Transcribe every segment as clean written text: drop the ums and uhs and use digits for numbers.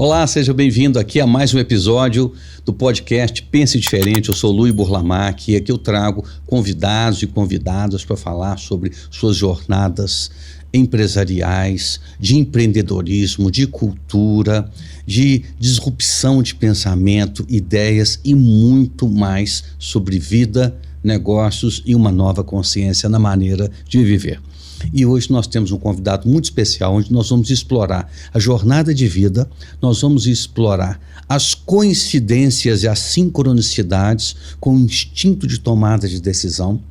Olá, seja bem-vindo aqui a mais um episódio do podcast Pense Diferente. Eu sou Luiz Burlamac e aqui eu trago convidados e convidadas para falar sobre suas jornadas empresariais, de empreendedorismo, de cultura, de disrupção de pensamento, ideias e muito mais sobre vida, negócios e uma nova consciência na maneira de viver. E hoje nós temos um convidado muito especial, onde nós vamos explorar a jornada de vida, nós vamos explorar as coincidências e as sincronicidades com o instinto de tomada de decisão,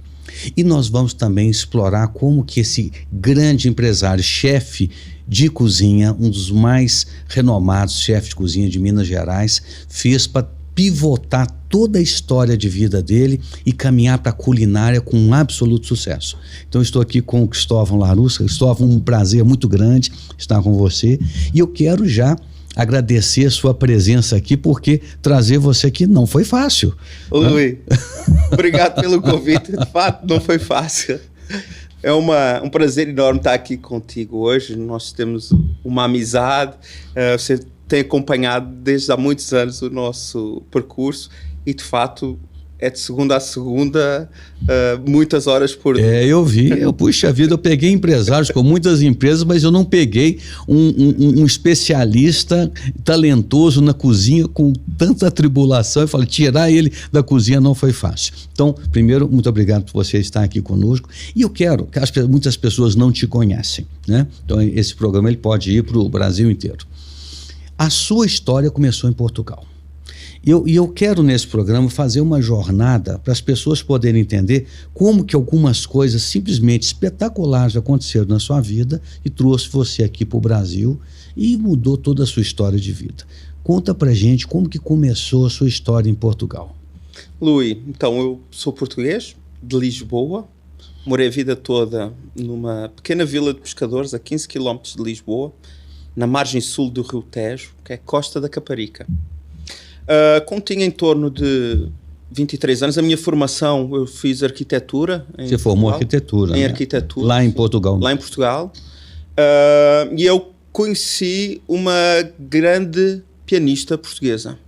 e nós vamos também explorar como que esse grande empresário, chefe de cozinha, um dos mais renomados chefes de cozinha de Minas Gerais, fez para pivotar toda a história de vida dele e caminhar para a culinária com um absoluto sucesso. Então estou aqui com o Cristóvão Larussa. Cristóvão, um prazer muito grande estar com você, e eu quero já agradecer a sua presença aqui, porque trazer você aqui não foi fácil. Ô Luiz, obrigado pelo convite, de fato não foi fácil. É um prazer enorme estar aqui contigo hoje. Nós temos uma amizade, você tem acompanhado desde há muitos anos o nosso percurso e, de fato, é de segunda a segunda, muitas horas por dia. Eu vi, puxa vida, eu peguei empresários com muitas empresas, mas eu não peguei um especialista talentoso na cozinha com tanta tribulação. Eu falei, tirar ele da cozinha não foi fácil. Então, primeiro, muito obrigado por você estar aqui conosco. E eu quero, que muitas pessoas não te conhecem, né? Então, esse programa ele pode ir para o Brasil inteiro. A sua história começou em Portugal. E eu quero, nesse programa, fazer uma jornada para as pessoas poderem entender como que algumas coisas simplesmente espetaculares aconteceram na sua vida e trouxe você aqui para o Brasil e mudou toda a sua história de vida. Conta pra gente como que começou a sua história em Portugal. Luiz, então eu sou português, de Lisboa, morei a vida toda numa pequena vila de pescadores a 15 km de Lisboa, na margem sul do Rio Tejo, que é Costa da Caparica. Quando tinha em torno de 23 anos, a minha formação, eu fiz arquitetura. Você formou arquitetura, em né? arquitetura. Lá em Portugal. Lá em Portugal. E eu conheci uma grande pianista portuguesa.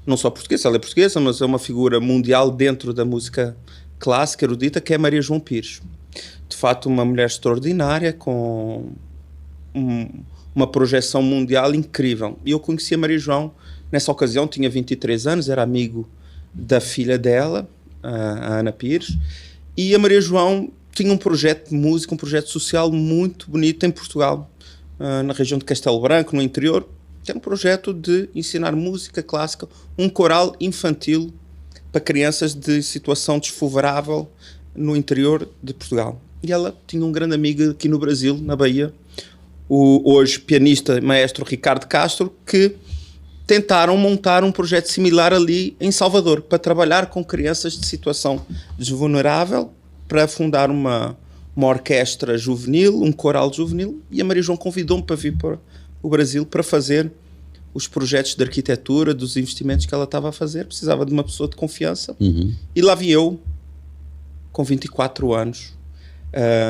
Não só portuguesa, ela é portuguesa, mas é uma figura mundial dentro da música clássica, erudita, que é Maria João Pires. De fato, uma mulher extraordinária, com uma projeção mundial incrível. E eu conheci a Maria João, nessa ocasião tinha 23 anos, era amigo da filha dela, a Ana Pires, e a Maria João tinha um projeto de música, um projeto social muito bonito em Portugal, na região de Castelo Branco, no interior, que era um projeto de ensinar música clássica, um coral infantil para crianças de situação desfavorável no interior de Portugal. E ela tinha um grande amigo aqui no Brasil, na Bahia, o hoje pianista maestro Ricardo Castro, que tentaram montar um projeto similar ali em Salvador, para trabalhar com crianças de situação desvulnerável, para fundar uma orquestra juvenil, um coral juvenil, e a Maria João convidou-me para vir para o Brasil para fazer os projetos de arquitetura, dos investimentos que ela estava a fazer. Precisava de uma pessoa de confiança. E lá vi eu, com 24 anos.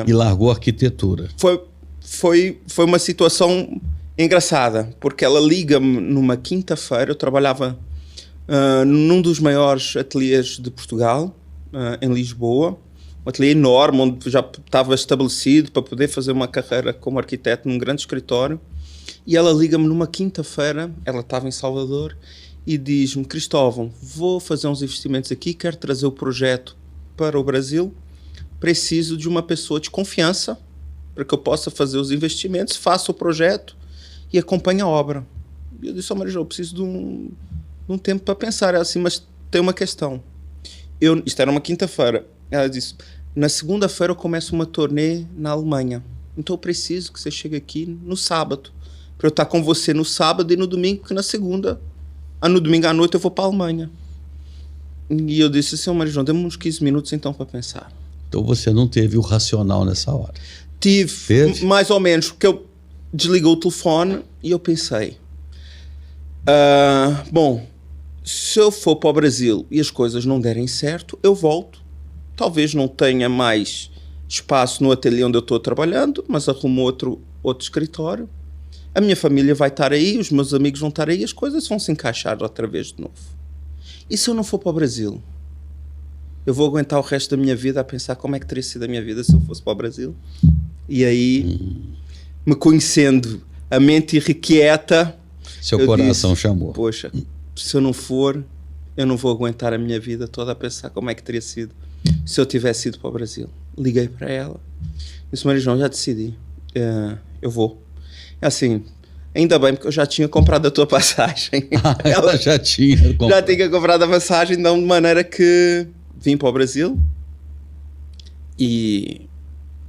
E largou a arquitetura. Foi uma situação engraçada, porque ela liga-me numa quinta-feira. Eu trabalhava num dos maiores ateliês de Portugal, em Lisboa, um ateliê enorme, onde já estava estabelecido para poder fazer uma carreira como arquiteto num grande escritório. E ela liga-me numa quinta-feira, ela estava em Salvador, e diz-me: Cristóvão, vou fazer uns investimentos aqui, quero trazer o projeto para o Brasil, preciso de uma pessoa de confiança para que eu possa fazer os investimentos, faça o projeto e acompanhe a obra. E eu disse: Maria João, eu preciso de um tempo para pensar. Ela assim, mas tem uma questão. Isto era uma quinta-feira. Ela disse: na segunda-feira eu começo uma turnê na Alemanha. Então eu preciso que você chegue aqui no sábado, para eu estar com você no sábado e no domingo, que na segunda, no domingo à noite eu vou para a Alemanha. E eu disse assim: Maria João, dê-me uns 15 minutos então para pensar. Então você não teve o racional nessa hora? Tive, mais ou menos, porque eu desliguei o telefone e eu pensei, bom, se eu for para o Brasil e as coisas não derem certo, eu volto. Talvez não tenha mais espaço no ateliê onde eu estou trabalhando, mas arrumo outro escritório. a minha família vai estar aí, os meus amigos vão estar aí, as coisas vão se encaixar outra vez de novo. E se eu não for para o Brasil? Eu vou aguentar o resto da minha vida a pensar como é que teria sido a minha vida se eu fosse para o Brasil? E aí, me conhecendo, a mente irrequieta... Seu coração chamou. Poxa, se eu não for, eu não vou aguentar a minha vida toda a pensar como é que teria sido se eu tivesse ido para o Brasil. Liguei para ela. Disse, Maria João, já decidi. Eu vou. Assim, ainda bem, porque eu já tinha comprado a tua passagem. Ela já tinha comprado. Já tinha comprado a passagem, então de maneira que vim para o Brasil. E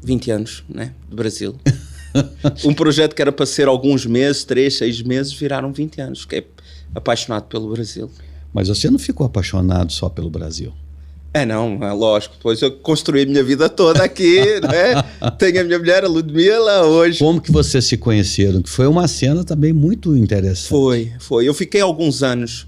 20 anos, né, de Brasil. Um projeto que era para ser alguns meses, 3, 6 meses, viraram 20 anos. Fiquei apaixonado pelo Brasil. Mas você não ficou apaixonado só pelo Brasil? Não, é lógico. Depois eu construí a minha vida toda aqui, né? Tenho a minha mulher, a Ludmila, hoje. Como que vocês se conheceram? Que foi uma cena também muito interessante. Foi. Eu fiquei alguns anos,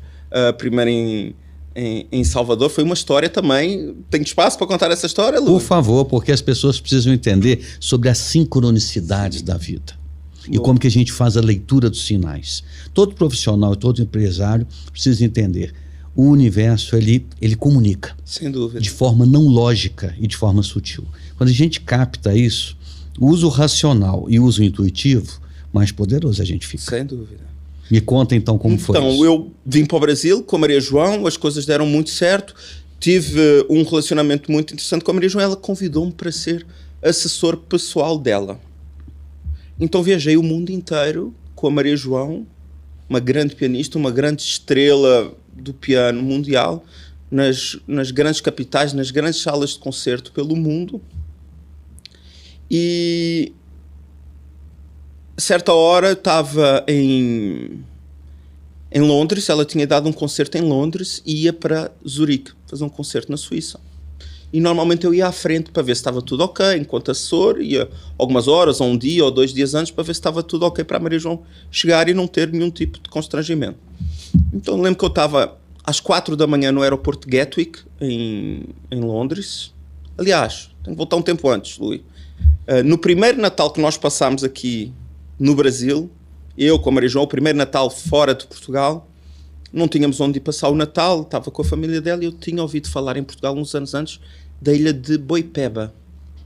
primeiro em Salvador. Foi uma história também. Tem espaço para contar essa história, Lu? Por favor, porque as pessoas precisam entender sobre as sincronicidades da vida. E como que a gente faz a leitura dos sinais. Todo profissional, todo empresário precisa entender. O universo, ele comunica. Sem dúvida. De forma não lógica e de forma sutil. Quando a gente capta isso, o uso racional e o uso intuitivo, mais poderoso a gente fica. Sem dúvida. Me conta então como foi isso. Então, eu vim para o Brasil com a Maria João, as coisas deram muito certo. Tive um relacionamento muito interessante com a Maria João. Ela convidou-me para ser assessor pessoal dela. Então viajei o mundo inteiro com a Maria João, uma grande pianista, uma grande estrela do piano mundial, nas grandes capitais, nas grandes salas de concerto pelo mundo. E certa hora estava em Londres, ela tinha dado um concerto em Londres e ia para Zurique fazer um concerto na Suíça. E normalmente eu ia à frente para ver se estava tudo ok, enquanto assessor, ia algumas horas, ou um dia, ou 2 dias antes, para ver se estava tudo ok para a Maria João chegar e não ter nenhum tipo de constrangimento. Então lembro que eu estava às 4 da manhã no aeroporto de Gatwick, em Londres. Aliás, tenho que voltar um tempo antes, Luís. No primeiro Natal que nós passámos aqui no Brasil, eu com a Maria João, o primeiro Natal fora de Portugal, não tínhamos onde ir passar o Natal, estava com a família dela e eu tinha ouvido falar em Portugal uns anos antes da ilha de Boipeba,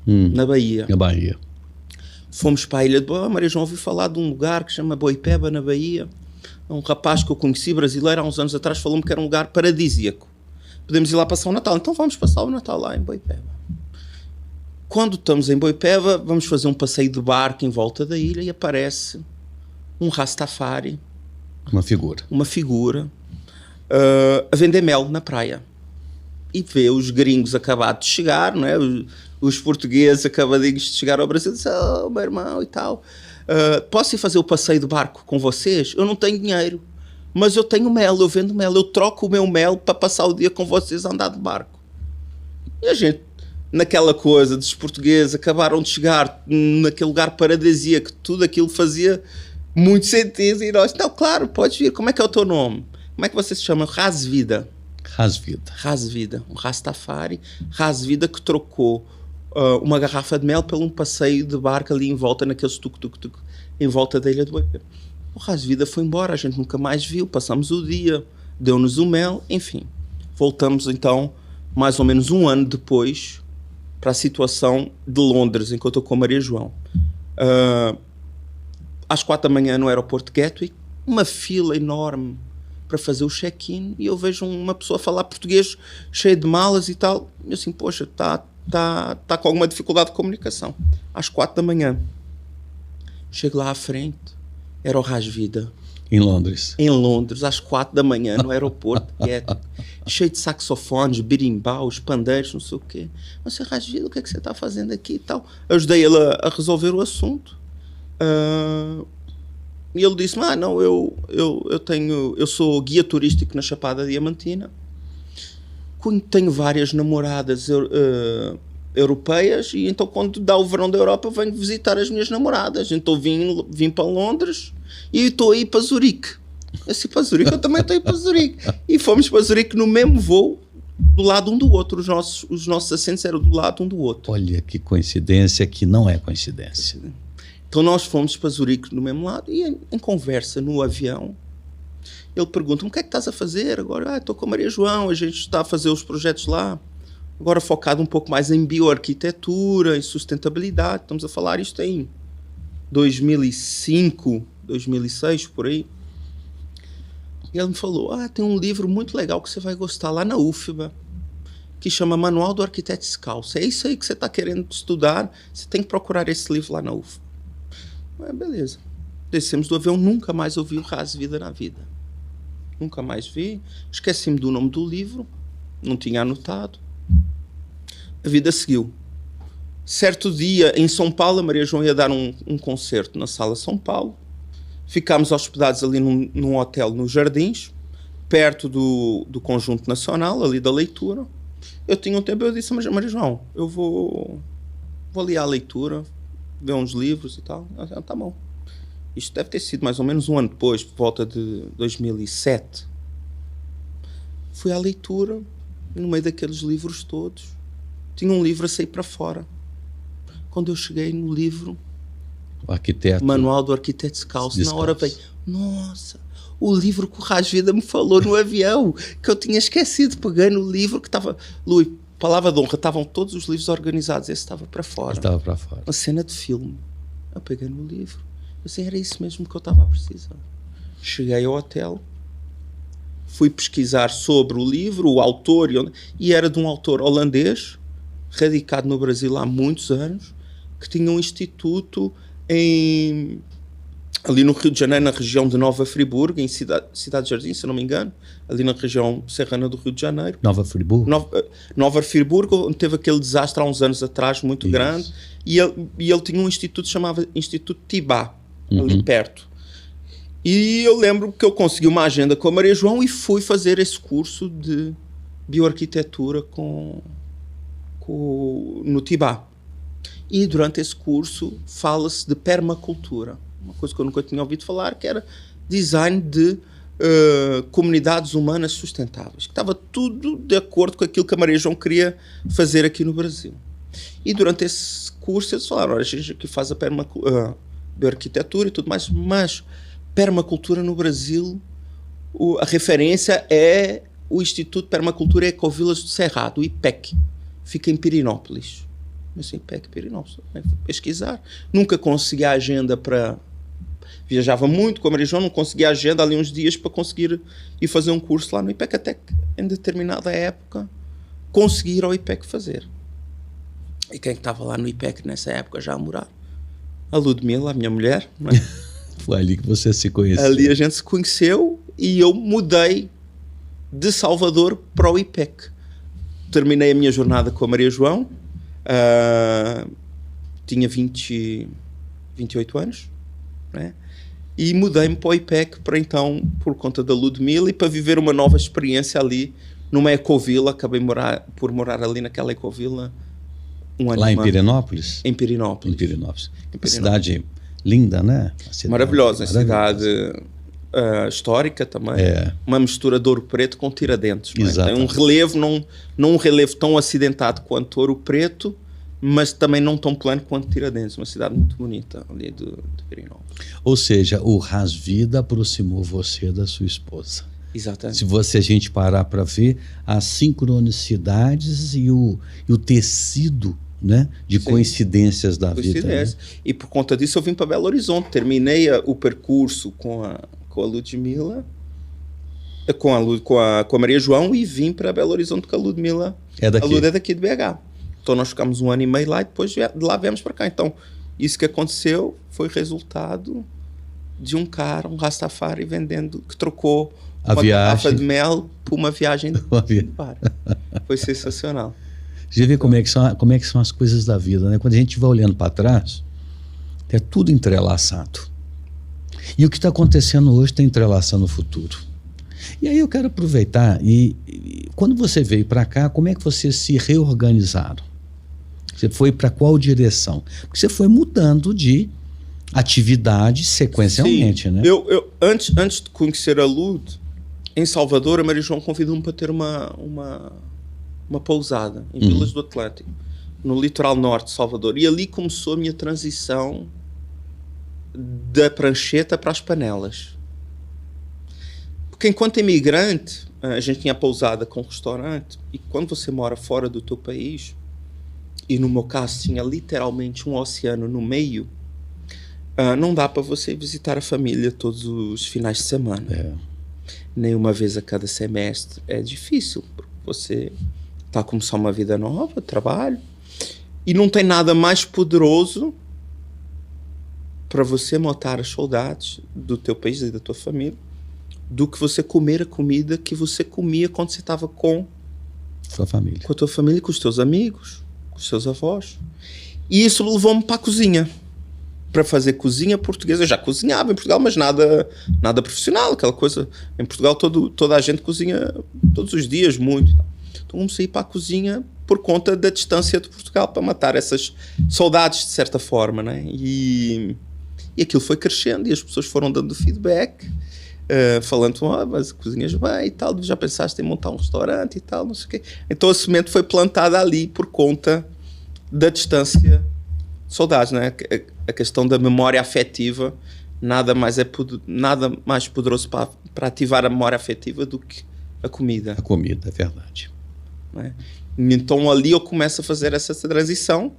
na Bahia. Na Bahia. Fomos para a ilha de Boipeba, a Maria João ouviu falar de um lugar que se chama Boipeba, na Bahia. Um rapaz que eu conheci, brasileiro, há uns anos atrás, falou-me que era um lugar paradisíaco. Podemos ir lá passar o Natal. Então vamos passar o Natal lá em Boipeba. Quando estamos em Boipeba, vamos fazer um passeio de barco em volta da ilha e aparece um Rastafari. Uma figura a vender mel na praia. E vê os gringos acabados de chegar, não é? Os portugueses acabadinhos de chegar ao Brasil e diz, oh, meu irmão e tal, posso ir fazer o passeio de barco com vocês? Eu não tenho dinheiro, mas eu tenho mel, eu vendo mel, eu troco o meu mel para passar o dia com vocês a andar de barco. E a gente, naquela coisa dos portugueses, acabaram de chegar naquele lugar paradisíaco, tudo aquilo fazia muito sentido, e nós, não, claro, podes vir, como é que é o teu nome? Como é que você se chama? Rasvida. Rasvida, um Rastafari, Rasvida, que trocou uma garrafa de mel por um passeio de barco ali em volta, naqueles tuk-tuk-tuk, em volta da ilha do Boipeba. O Rasvida foi embora, a gente nunca mais viu, passamos o dia, deu-nos o mel, enfim. Voltamos então, mais ou menos um ano depois, para a situação de Londres, em que eu estou com a Maria João. Às 4 da manhã no aeroporto de Gatwick, uma fila enorme para fazer o check-in, e eu vejo uma pessoa falar português cheio de malas e tal, e eu assim, poxa, está com alguma dificuldade de comunicação. Às 4 da manhã, chego lá à frente, era o Rasvida. Em Londres. Em Londres, às 4 da manhã, no aeroporto de Gatwick, cheio de saxofones, birimbaus, pandeiros, não sei o quê. Mas, Rasvida, o que é que você está fazendo aqui e tal? Eu ajudei ele a resolver o assunto. E ele disse, não, eu sou guia turístico na Chapada Diamantina, tenho várias namoradas europeias, e então quando dá o verão da Europa eu venho visitar as minhas namoradas, então vim para Londres e estou aí para Zurique. Assim, para Zurique, eu também estou aí para Zurique. E fomos para Zurique no mesmo voo, do lado um do outro, os nossos assentos eram do lado um do outro. Olha que coincidência que não é coincidência. Então nós fomos para Zurique do mesmo lado e em conversa no avião, ele pergunta-me: o que é que estás a fazer agora? Estou com a Maria João, a gente está a fazer os projetos lá, agora focado um pouco mais em bioarquitetura, em sustentabilidade. Estamos a falar isto em 2005, 2006, por aí. E ele me falou: tem um livro muito legal que você vai gostar lá na UFBA, que chama Manual do Arquiteto Descalço. É isso aí que você está querendo estudar, você tem que procurar esse livro lá na UFBA. Beleza. Descemos do avião, nunca mais ouvi o Ras Vida na vida. Nunca mais vi. Esqueci-me do nome do livro, não tinha anotado. A vida seguiu. Certo dia, em São Paulo, a Maria João ia dar um concerto na Sala São Paulo. Ficámos hospedados ali num hotel nos Jardins, perto do Conjunto Nacional, ali da leitura. Eu tinha um tempo, eu disse a Maria João: eu vou ali à leitura, ver uns livros e tal. Ela: tá bom. Isto deve ter sido mais ou menos um ano depois, por volta de 2007. Fui à leitura, no meio daqueles livros todos, tinha um livro a sair para fora. Quando eu cheguei no livro, o arquiteto, Manual do Arquiteto Descalço, na hora veio: nossa, o livro que o Ras Vida me falou no avião, que eu tinha esquecido. Peguei no livro que estava, Luís, palavra de honra, estavam todos os livros organizados, esse estava para fora. Estava para fora. Uma cena de filme. Eu peguei no livro, assim, era isso mesmo que eu estava a precisar. Cheguei ao hotel, fui pesquisar sobre o livro, o autor, e era de um autor holandês, radicado no Brasil há muitos anos, que tinha um instituto ali no Rio de Janeiro, na região de Nova Friburgo, em Cidade de Jardim, se não me engano, ali na região serrana do Rio de Janeiro. Nova Friburgo? Nova Friburgo, onde teve aquele desastre há uns anos atrás, muito grande, e ele tinha um instituto chamado Instituto Tibá, ali perto. E eu lembro que eu consegui uma agenda com a Maria João e fui fazer esse curso de bioarquitetura no Tibá. E durante esse curso fala-se de permacultura, uma coisa que eu nunca tinha ouvido falar, que era design de comunidades humanas sustentáveis, que estava tudo de acordo com aquilo que a Maria João queria fazer aqui no Brasil. E durante esse curso eles falaram: olha, a gente aqui faz a bioarquitetura e tudo mais, mas permacultura no Brasil, a referência é o Instituto de Permacultura e Ecovilas do Cerrado, o IPEC, fica em Pirinópolis. Assim, IPEC, Pirinópolis, pesquisar. Nunca consegui a agenda para... Viajava muito com a Maria João, não conseguia a agenda ali uns dias para conseguir ir fazer um curso lá no IPEC, até que em determinada época consegui ir ao IPEC fazer. E quem estava lá no IPEC nessa época já a morar? A Ludmila, a minha mulher, não é? Foi ali que você se conheceu. Ali a gente se conheceu e eu mudei de Salvador para o IPEC. Terminei a minha jornada com a Maria João, tinha 28 anos, né? E mudei-me para o IPEC para então, por conta da Ludmila e para viver uma nova experiência ali numa ecovila. Acabei por morar ali naquela ecovila um ano. Lá em Pirinópolis? Em Pirinópolis. Em Pirinópolis. Uma cidade linda, né? Maravilhosa, uma cidade histórica também. Uma mistura de Ouro Preto com Tiradentes. Tem um relevo, não um relevo tão acidentado quanto Ouro Preto, mas também não tão plano quanto Tiradentes. Uma cidade muito bonita ali de Pirinópolis. Ou seja, o Ras Vida aproximou você da sua esposa. Exatamente. Se a gente parar para ver as sincronicidades e o tecido, né, de coincidências da vida. Né? E por conta disso eu vim para Belo Horizonte. Terminei o percurso com a Ludmila, com a Maria João, e vim para Belo Horizonte com a Ludmila. A Lud é daqui de BH. Então nós ficamos um ano e meio lá e depois de lá viemos para cá. Então isso que aconteceu foi resultado de um cara, um Rastafari que trocou uma garrafa de mel por uma viagem de bar. Foi sensacional. Você vê como é que são as coisas da vida, né? Quando a gente vai olhando para trás, é tudo entrelaçado. E o que está acontecendo hoje está entrelaçando o futuro. E aí eu quero aproveitar e quando você veio para cá, como é que vocês se reorganizaram? Você foi para qual direção? Porque você foi mudando de atividade sequencialmente. Sim. Né? Eu antes de conhecer a Lud, em Salvador, a Maria João convidou-me para ter uma pousada em Vilas do Atlântico, no litoral norte de Salvador. E ali começou a minha transição da prancheta para as panelas. Porque enquanto imigrante, a gente tinha pousada com restaurante, e quando você mora fora do teu país, e no meu caso tinha literalmente um oceano no meio, não dá para você visitar a família todos os finais de semana. Nem uma vez a cada semestre. É difícil, porque você está a começar uma vida nova, trabalho, e não tem nada mais poderoso para você matar as saudades do teu país e da tua família do que você comer a comida que você comia quando você estava com sua família, com a tua família, com os teus amigos, com os teus avós. E isso levou-me para a cozinha, para fazer cozinha portuguesa. Eu já cozinhava em Portugal, mas nada profissional, aquela coisa. Em Portugal toda a gente cozinha todos os dias, muito. Então comecei a ir para a cozinha por conta da distância de Portugal, para matar essas saudades de certa forma, né? E aquilo foi crescendo e as pessoas foram dando feedback, falando, mas cozinhas bem e tal, já pensaste em montar um restaurante e tal, não sei o quê. Então a semente foi plantada ali por conta da distância, saudades, né? A questão da memória afetiva, nada mais poderoso para ativar a memória afetiva do que a comida. A comida, é verdade. Né? Então ali eu começo a fazer essa transição.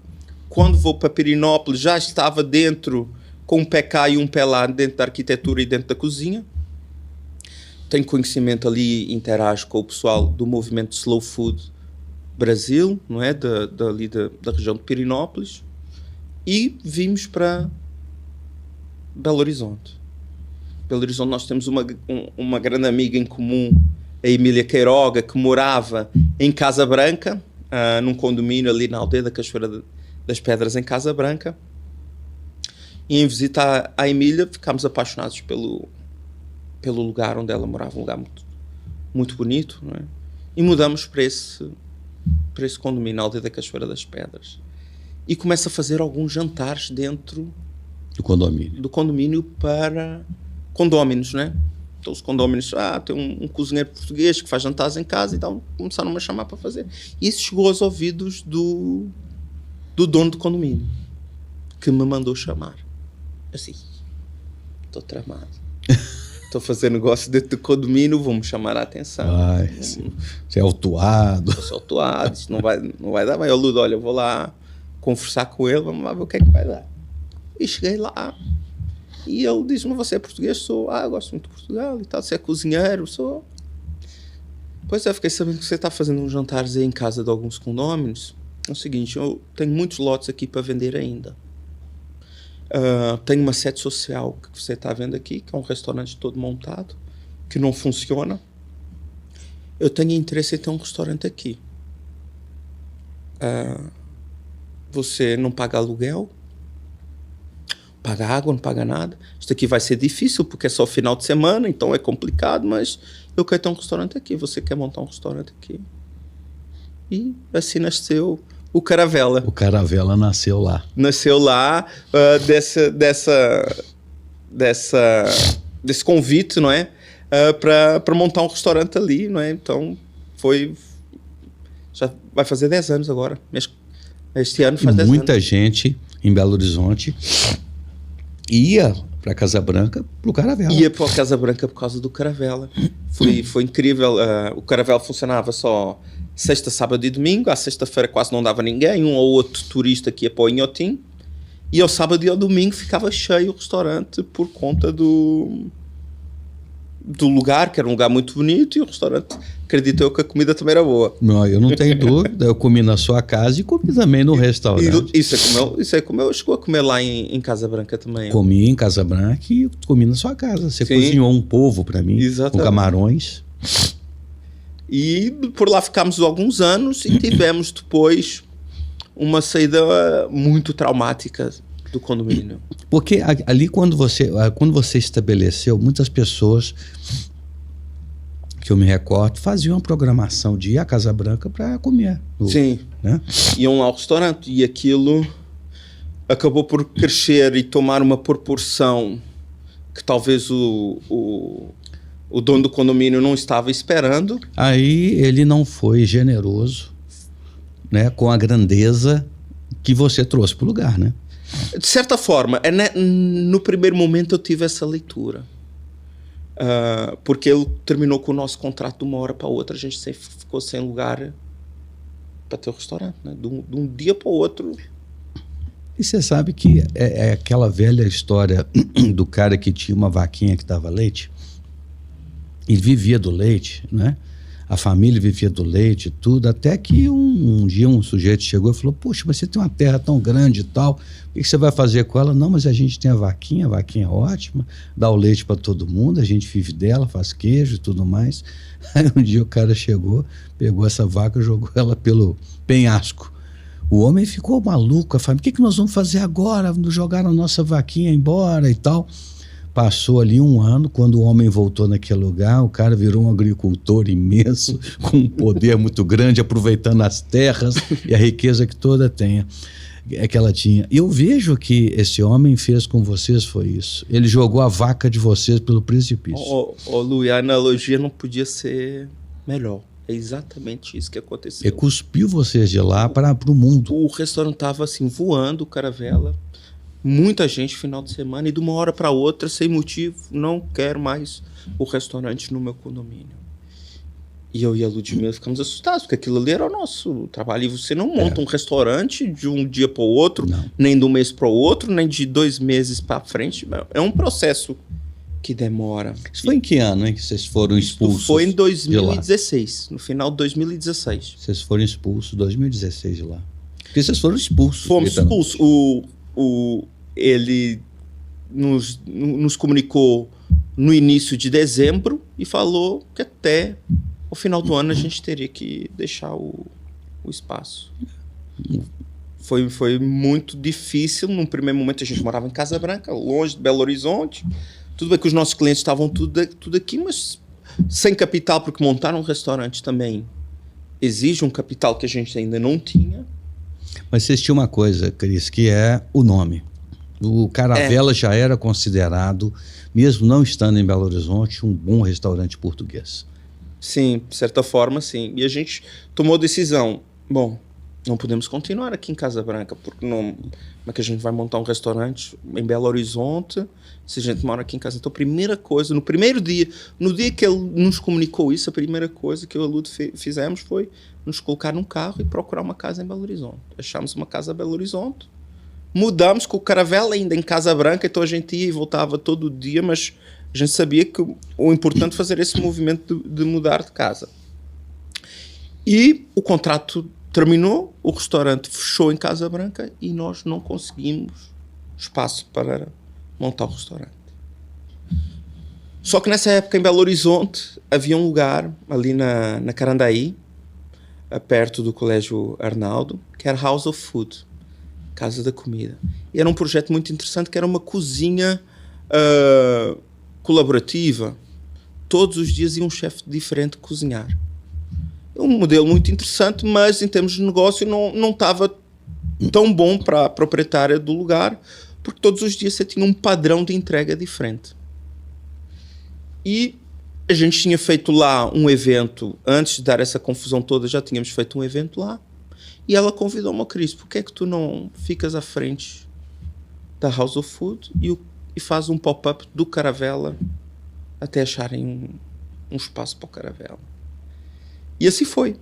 Quando vou para Pirenópolis, já estava dentro, com um pé cá e um pé lá, dentro da arquitetura e dentro da cozinha. Tenho conhecimento ali, interajo com o pessoal do movimento Slow Food Brasil, não é? Da região de Pirenópolis. E vimos para Belo Horizonte. Belo Horizonte nós temos uma grande amiga em comum, a Emília Queiroga, que morava em Casa Branca, num condomínio ali na aldeia da Cachoeira das Pedras, em Casa Branca. E em visitar a Emília, ficámos apaixonados pelo lugar onde ela morava, um lugar muito, muito bonito, não é? E mudamos para esse condomínio, na aldeia da Cachoeira das Pedras. E começa a fazer alguns jantares dentro do condomínio para condóminos, né? Então os condóminos, tem um cozinheiro português que faz jantares em casa, então começaram a me chamar para fazer. E isso chegou aos ouvidos do dono do condomínio, que me mandou chamar. Assim, estou tramado. Estou fazendo negócio dentro do condomínio, vou-me chamar a atenção. Você é autuado. Eu sou autuado, isso não vai dar. Mas eu, Ludo, olha, eu vou lá conversar com ele, vamos lá ver o que é que vai dar. E cheguei lá, e ele disse-me, você é português? Sou. Eu gosto muito de Portugal e tal. Você é cozinheiro? Sou. Pois é, fiquei sabendo que você está fazendo uns jantares aí em casa de alguns condóminos. É o seguinte, eu tenho muitos lotes aqui para vender ainda. Tenho uma sede social que você está vendo aqui, que é um restaurante todo montado, que não funciona. Eu tenho interesse em ter um restaurante aqui. Você não paga aluguel, paga água, não paga nada. Isto aqui vai ser difícil porque é só final de semana, então é complicado, mas eu quero ter um restaurante aqui. Você quer montar um restaurante aqui? E assim nasceu o Caravela. O Caravela nasceu lá. Nasceu lá desse convite, não é? Para montar um restaurante ali, não é? Então já vai fazer 10 anos agora. Este ano faz 10 anos. Muita gente em Belo Horizonte ia para Casa Branca pro Caravela. Ia para Casa Branca por causa do Caravela. Foi incrível. O Caravela funcionava só sexta, sábado e domingo. À sexta-feira quase não dava ninguém. Um ou outro turista que ia para o Inhotim. E ao sábado e ao domingo ficava cheio o restaurante por conta do lugar, que era um lugar muito bonito, e o restaurante, acredito eu que a comida também era boa. Não, eu não tenho dúvida, eu comi na sua casa e comi também no restaurante. Isso é como eu chegou a comer lá em Casa Branca também. Comi em Casa Branca e comi na sua casa. Você cozinhou um polvo para mim, com camarões. E por lá ficámos alguns anos e tivemos depois uma saída muito traumática do condomínio. Porque ali quando você estabeleceu, muitas pessoas que eu me recordo faziam uma programação de ir à Casa Branca para comer. Sim, né? Iam lá ao restaurante e aquilo acabou por crescer e tomar uma proporção que talvez o dono do condomínio não estava esperando. Aí ele não foi generoso, né, com a grandeza que você trouxe para o lugar, né? De certa forma, no primeiro momento eu tive essa leitura. Porque ele terminou com o nosso contrato de uma hora para a outra, a gente ficou sem lugar para ter o restaurante, né? De um dia para o outro. E você sabe que é aquela velha história do cara que tinha uma vaquinha que dava leite, e vivia do leite, né? A família vivia do leite, tudo, até que um dia um sujeito chegou e falou: puxa, mas você tem uma terra tão grande e tal, o que você vai fazer com ela? Não, mas a gente tem a vaquinha é ótima, dá o leite para todo mundo, a gente vive dela, faz queijo e tudo mais. Aí um dia o cara chegou, pegou essa vaca e jogou ela pelo penhasco. O homem ficou maluco, a família: o que nós vamos fazer agora? Jogaram a nossa vaquinha embora e tal. Passou ali um ano, quando o homem voltou naquele lugar, o cara virou um agricultor imenso, com um poder muito grande, aproveitando as terras e a riqueza que toda que ela tinha. E eu vejo que esse homem fez com vocês foi isso. Ele jogou a vaca de vocês pelo precipício. Lu, a analogia não podia ser melhor. É exatamente isso que aconteceu. Ele cuspiu vocês de lá para o mundo. O restaurante estava assim, voando, Caravela. Muita gente final de semana, e de uma hora para outra, sem motivo, não quero mais o restaurante no meu condomínio. E eu e a Ludmila ficamos assustados, porque aquilo ali era o nosso trabalho. E você não monta um restaurante de um dia para o outro, nem de um mês para o outro, nem de 2 meses para frente. É um processo que demora. Isso foi em que ano, hein, que vocês foram expulsos? Isso foi em 2016, no final de 2016. Vocês foram expulsos em 2016 de lá. Porque vocês foram expulsos. Fomos expulsos. Ele nos comunicou no início de dezembro e falou que até o final do ano a gente teria que deixar o espaço. Foi muito difícil. Num primeiro momento a gente morava em Casa Branca, longe de Belo Horizonte. Tudo bem que os nossos clientes estavam tudo aqui, mas sem capital, porque montar um restaurante também exige um capital que a gente ainda não tinha. Mas vocês tinham uma coisa, Cris, que é o nome. O Caravela já era considerado, mesmo não estando em Belo Horizonte, um bom restaurante português. Sim, de certa forma, sim. E a gente tomou a decisão: bom, não podemos continuar aqui em Casa Branca, porque como é que a gente vai montar um restaurante em Belo Horizonte se a gente mora aqui em casa? Então, a primeira coisa, no primeiro dia, no dia que ele nos comunicou isso, a primeira coisa que eu e a Lud fizemos foi nos colocar num carro e procurar uma casa em Belo Horizonte. Achámos uma casa em Belo Horizonte, mudamos com o Caravela ainda em Casa Branca, então a gente ia e voltava todo dia, mas a gente sabia que o importante é fazer esse movimento de mudar de casa. E o contrato terminou, o restaurante fechou em Casa Branca e nós não conseguimos espaço para montar o restaurante. Só que nessa época em Belo Horizonte havia um lugar ali na Carandaí, perto do Colégio Arnaldo, que era House of Food, Casa da Comida. E era um projeto muito interessante, que era uma cozinha colaborativa. Todos os dias ia um chefe diferente cozinhar. Um modelo muito interessante, mas em termos de negócio não estava tão bom para a proprietária do lugar, porque todos os dias você tinha um padrão de entrega diferente. E a gente tinha feito lá um evento, antes de dar essa confusão toda, já tínhamos feito um evento lá, e ela convidou-me: Cris, por que é que tu não ficas à frente da House of Food e faz um pop-up do Caravela até acharem um espaço para o Caravela? E assim foi.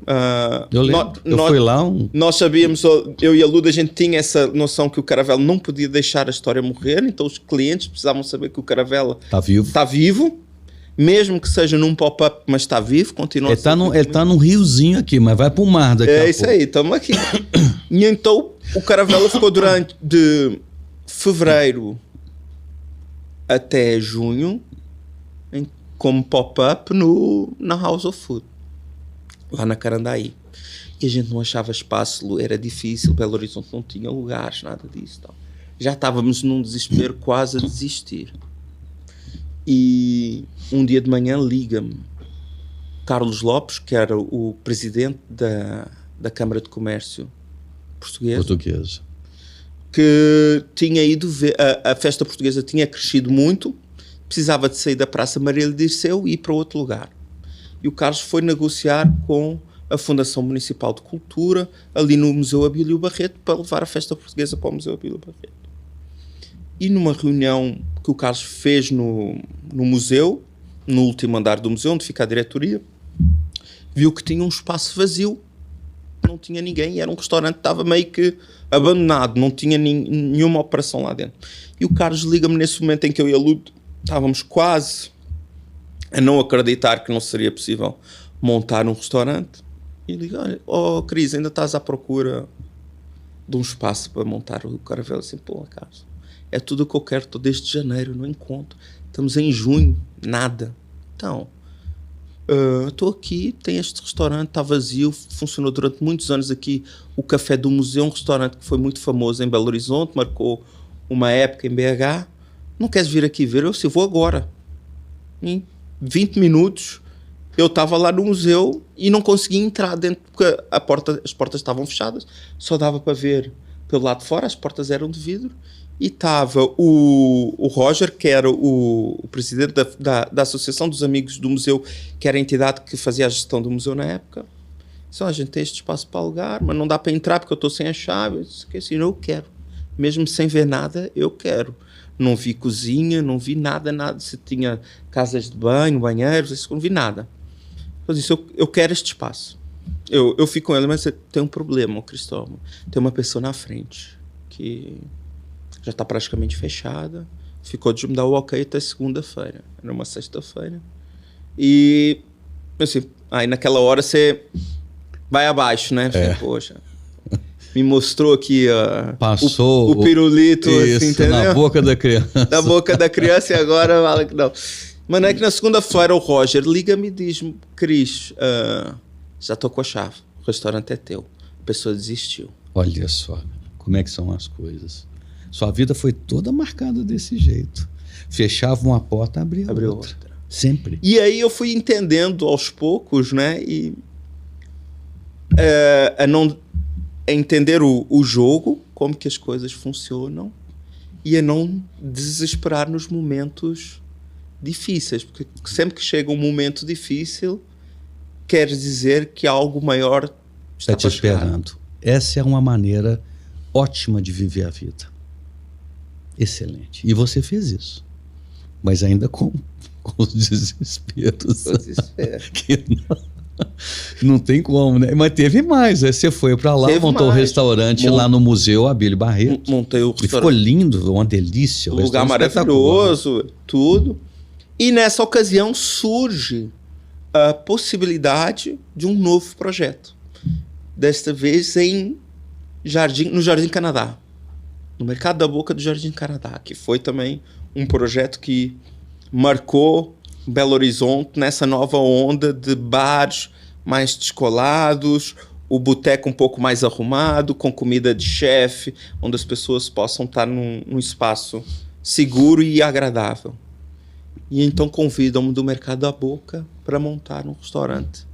Eu lembro. Eu fui lá. Nós sabíamos, eu e a Luda, a gente tinha essa noção que o Caravela não podia deixar a história morrer, então os clientes precisavam saber que o Caravela está vivo, mesmo que seja num pop-up, mas está vivo, continua a ser vivo. Ele está num riozinho aqui, mas vai para o mar daqui a pouco. É isso aí, estamos aqui. E então o Caravela ficou de fevereiro até junho como pop-up na House of Food, lá na Carandaí. E a gente não achava espaço, era difícil, Belo Horizonte não tinha lugares, nada disso. Tal. Já estávamos num desespero quase a desistir. E um dia de manhã liga-me Carlos Lopes, que era o presidente da Câmara de Comércio Portuguesa, que tinha ido ver, a festa portuguesa tinha crescido muito, precisava de sair da Praça Maria de Dirceu e ir para outro lugar. E o Carlos foi negociar com a Fundação Municipal de Cultura, ali no Museu Abílio Barreto, para levar a festa portuguesa para o Museu Abílio Barreto. E numa reunião que o Carlos fez no museu, no último andar do museu, onde fica a diretoria, viu que tinha um espaço vazio, não tinha ninguém, era um restaurante que estava meio que abandonado, não tinha nenhuma operação lá dentro. E o Carlos liga-me nesse momento em que eu e a Lu estávamos quase a não acreditar que não seria possível montar um restaurante. E liga, olha, Cris, ainda estás à procura de um espaço para montar o Caravela? Assim, pô, Carlos, é tudo o que eu quero, estou desde janeiro, não encontro. Estamos em junho, nada. Então, estou aqui, tem este restaurante, está vazio, funcionou durante muitos anos aqui, o Café do Museu, um restaurante que foi muito famoso em Belo Horizonte, marcou uma época em BH. Não queres vir aqui ver? Eu disse, vou agora. Em 20 minutos, eu estava lá no museu e não conseguia entrar dentro, porque as portas estavam fechadas, só dava para ver pelo lado de fora, as portas eram de vidro, e estava o Roger, que era o presidente da Associação dos Amigos do Museu, que era a entidade que fazia a gestão do museu na época. Disse, a gente tem este espaço para alugar, mas não dá para entrar porque eu estou sem a chave. Eu disse, assim, eu quero. Mesmo sem ver nada, eu quero. Não vi cozinha, não vi nada. Se tinha casas de banho, banheiros, não vi nada. Eu disse, eu quero este espaço. Eu fico com ele, mas tem um problema, Cristóvão. Tem uma pessoa na frente que já está praticamente fechada. Ficou de me dar o ok até segunda-feira. Era uma sexta-feira. E, assim, aí naquela hora você vai abaixo, né? Você, poxa, me mostrou aqui passou o pirulito, isso, assim, entendeu? Na boca da criança. Na boca da criança e agora fala que não. Mas não é que na segunda-feira o Roger liga-me e diz-me, Cris, já estou com a chave, o restaurante é teu. A pessoa desistiu. Olha só, como é que são as coisas. Sua vida foi toda marcada desse jeito. Fechava uma porta, abria outra. Sempre. E aí eu fui entendendo aos poucos, né? E a entender o jogo, como que as coisas funcionam, e a não desesperar nos momentos difíceis, porque sempre que chega um momento difícil, quer dizer que algo maior está te esperando. Essa é uma maneira ótima de viver a vida. Excelente. E você fez isso. Mas ainda com os desesperos. Que não tem como, né? Mas teve mais. Aí você foi para lá, montou o restaurante lá no Museu Abílio Barreto. Montei o restaurante. E ficou lindo, uma delícia. Um lugar maravilhoso, tudo. E nessa ocasião surge a possibilidade de um novo projeto. Desta vez no Jardim Canadá. No Mercado da Boca do Jardim Canadá, que foi também um projeto que marcou Belo Horizonte nessa nova onda de bares mais descolados, o boteco um pouco mais arrumado, com comida de chefe, onde as pessoas possam estar num espaço seguro e agradável. E então convidam-me do Mercado da Boca para montar um restaurante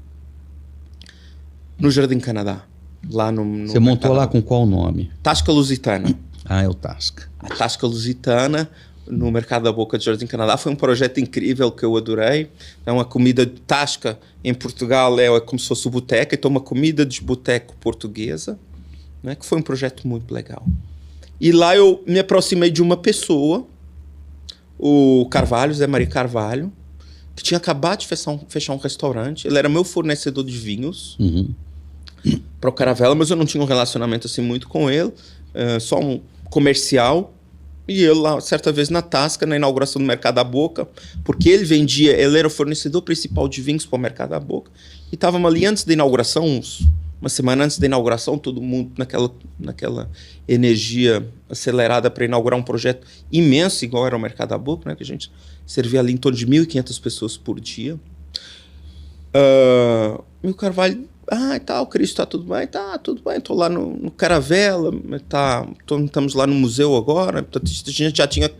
no Jardim Canadá. Lá no Você montou lá com qual nome? Tasca Lusitana. Ah, é o Tasca. A Tasca Lusitana, no Mercado da Boca do Jardim Canadá, foi um projeto incrível que eu adorei. É uma comida de Tasca, em Portugal, é como se fosse o boteco, então uma comida de boteco portuguesa, né, que foi um projeto muito legal. E lá eu me aproximei de uma pessoa, o Carvalho, Zé Maria Carvalho, que tinha acabado de fechar um restaurante. Ele era meu fornecedor de vinhos para o Caravela, mas eu não tinha um relacionamento assim muito com ele, só um comercial. E eu lá, certa vez na Tasca, na inauguração do Mercado da Boca, porque ele era o fornecedor principal de vinhos para o Mercado da Boca, e estávamos ali antes da inauguração, uma semana antes da inauguração, todo mundo naquela energia acelerada para inaugurar um projeto imenso, igual era o Mercado da Boca, né, que a gente servia ali em torno de 1.500 pessoas por dia. E o Carvalho, o Cris, tá tudo bem? Tá, tudo bem, tô lá no Caravela, estamos lá no museu agora. A gente já tinha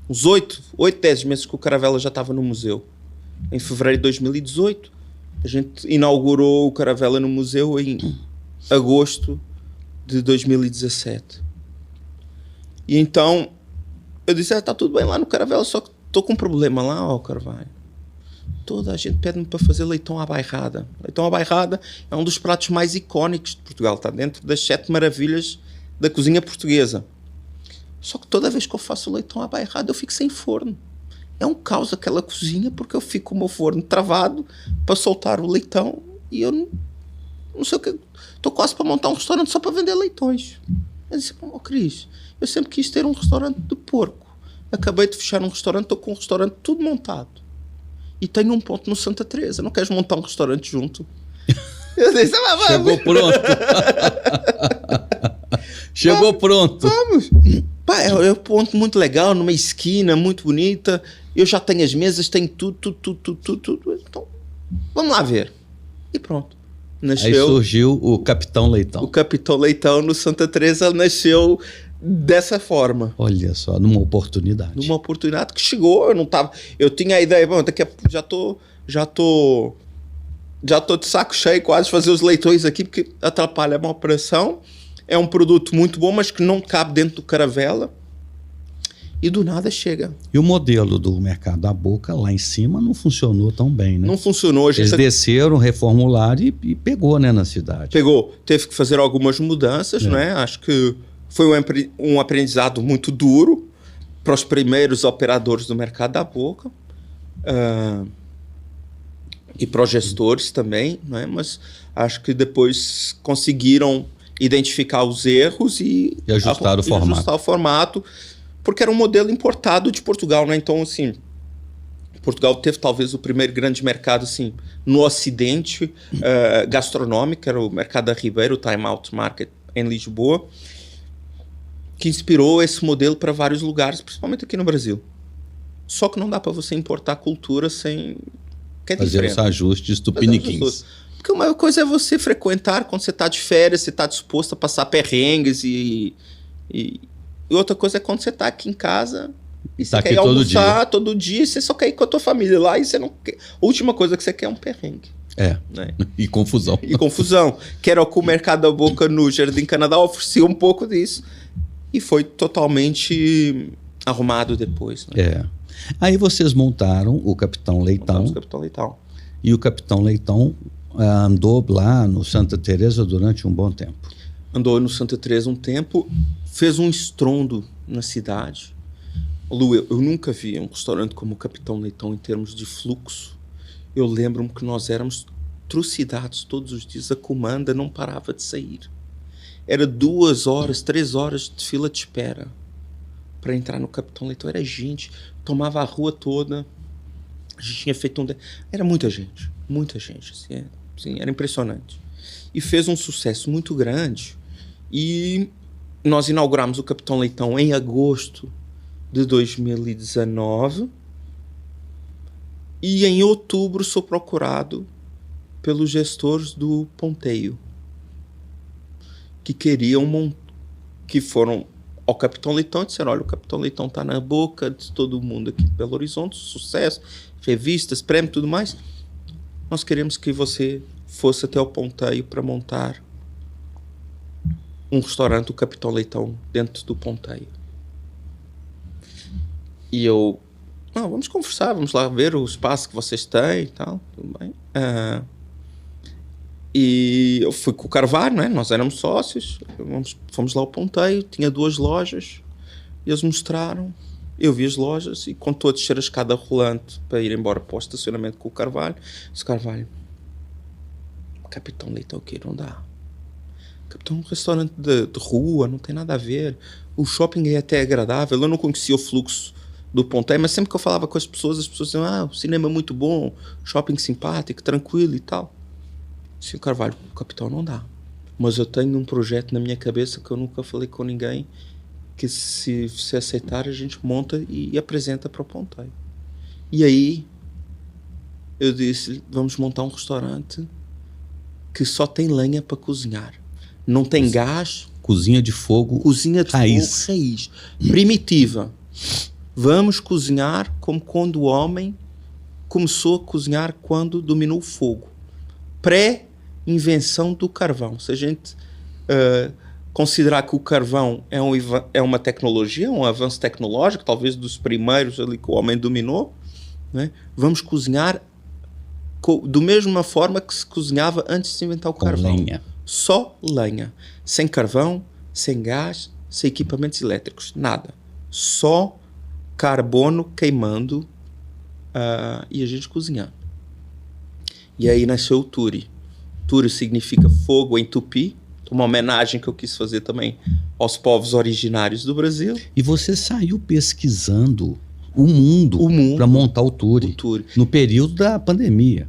uns 8, 10 meses que o Caravela já estava no museu. Em fevereiro de 2018, a gente inaugurou o Caravela no museu em agosto de 2017. E então, eu disse, tá tudo bem lá no Caravela, só que tô com um problema lá, Carvalho. Toda a gente pede-me para fazer leitão à bairrada. Leitão à bairrada é um dos pratos mais icónicos de Portugal. Está dentro das 7 maravilhas da cozinha portuguesa. Só que toda vez que eu faço o leitão à bairrada, eu fico sem forno. É um caos aquela cozinha, porque eu fico com o meu forno travado para soltar o leitão e eu não sei o que. Estou quase para montar um restaurante só para vender leitões. Eu disse, Cris, eu sempre quis ter um restaurante de porco. Acabei de fechar um restaurante, estou com um restaurante tudo montado. E tenho um ponto no Santa Teresa. Não queres montar um restaurante junto? Eu disse, vamos. Chegou pronto. Chegou pronto. Vamos. Pá, é um ponto muito legal, numa esquina muito bonita. Eu já tenho as mesas, tenho tudo. Então, vamos lá ver. E pronto. Aí surgiu o Capitão Leitão. O Capitão Leitão no Santa Teresa nasceu dessa forma. Olha só, numa oportunidade. Numa oportunidade que chegou, eu não tava... Eu tinha a ideia, bom, daqui a pouco já tô de saco cheio quase de fazer os leitões aqui, porque atrapalha uma operação. É um produto muito bom, mas que não cabe dentro do Caravela. E do nada chega. E o modelo do Mercado da Boca lá em cima não funcionou tão bem, né? Não funcionou. Eles desceram, reformularam e pegou, né, na cidade. Pegou. Teve que fazer algumas mudanças, né? Acho que foi um aprendizado muito duro para os primeiros operadores do Mercado da Boca. E para os gestores também, né? Mas acho que depois conseguiram identificar os erros e ajustar o formato. Porque era um modelo importado de Portugal, né? Então, assim, Portugal teve talvez o primeiro grande mercado, assim, no Ocidente, gastronômico, era o Mercado da Ribeira, o Time Out Market em Lisboa, que inspirou esse modelo para vários lugares, principalmente aqui no Brasil. Só que não dá para você importar cultura sem... fazer os ajustes tupiniquins. Porque uma coisa é você frequentar quando você está de férias, você está disposto a passar perrengues e outra coisa é quando você está aqui em casa e você quer ir almoçar todo dia e você só quer ir com a tua família lá e você não quer... A última coisa que você quer é um perrengue. Né? E confusão. Que era o que o Mercado da Boca no Jardim Canadá oferecia um pouco disso. E foi totalmente arrumado depois. Né? Aí vocês montaram o Capitão Leitão. E o Capitão Leitão andou lá no Santa Teresa durante um bom tempo. Andou no Santa Teresa um tempo, fez um estrondo na cidade. Lu, eu nunca vi um restaurante como o Capitão Leitão em termos de fluxo. Eu lembro-me que nós éramos trucidados todos os dias, a comanda não parava de sair. Era 2 horas, 3 horas de fila de espera para entrar no Capitão Leitão. Era gente, tomava a rua toda. A gente tinha feito Era muita gente, assim, era impressionante. E fez um sucesso muito grande. E nós inauguramos o Capitão Leitão em agosto de 2019. E em outubro sou procurado pelos gestores do Ponteio, que queriam que foram ao Capitão Leitão e disseram, olha, o Capitão Leitão está na boca de todo mundo aqui de Belo Horizonte, sucesso, revistas, prêmio e tudo mais. Nós queremos que você fosse até o Ponteio para montar um restaurante, o Capitão Leitão, dentro do Ponteio. E eu, vamos conversar, vamos lá ver o espaço que vocês têm e tal, tudo bem. E eu fui com o Carvalho, né? Nós éramos sócios, fomos lá ao Ponteio, tinha 2 lojas, e eles mostraram, eu vi as lojas, e quando estou a descer a escada rolante para ir embora para o estacionamento com o Carvalho, disse, Carvalho, Capitão Leitão aqui não dá. Capitão é um restaurante de rua, não tem nada a ver. O shopping é até agradável, eu não conhecia o fluxo do Ponteio, mas sempre que eu falava com as pessoas diziam, o cinema é muito bom, shopping simpático, tranquilo e tal. Sim, o Carvalho, o Capitão não dá. Mas eu tenho um projeto na minha cabeça que eu nunca falei com ninguém, que se aceitar a gente monta e apresenta para o Ponteio. E aí eu disse, vamos montar um restaurante que só tem lenha para cozinhar. Não tem gás. Cozinha de fogo. Cozinha de fogo raiz. Primitiva. Vamos cozinhar como quando o homem começou a cozinhar quando dominou o fogo. Pré-invenção do carvão. Se a gente considerar que o carvão é uma tecnologia, um avanço tecnológico, talvez dos primeiros ali que o homem dominou, né? Vamos cozinhar da mesma forma que se cozinhava antes de se inventar o carvão. Lenha. Só lenha. Sem carvão, sem gás, sem equipamentos elétricos, nada. Só carbono queimando e a gente cozinhando. E aí nasceu o Turi. Turi significa fogo em tupi, uma homenagem que eu quis fazer também aos povos originários do Brasil. E você saiu pesquisando o mundo para montar o Turi no período da pandemia.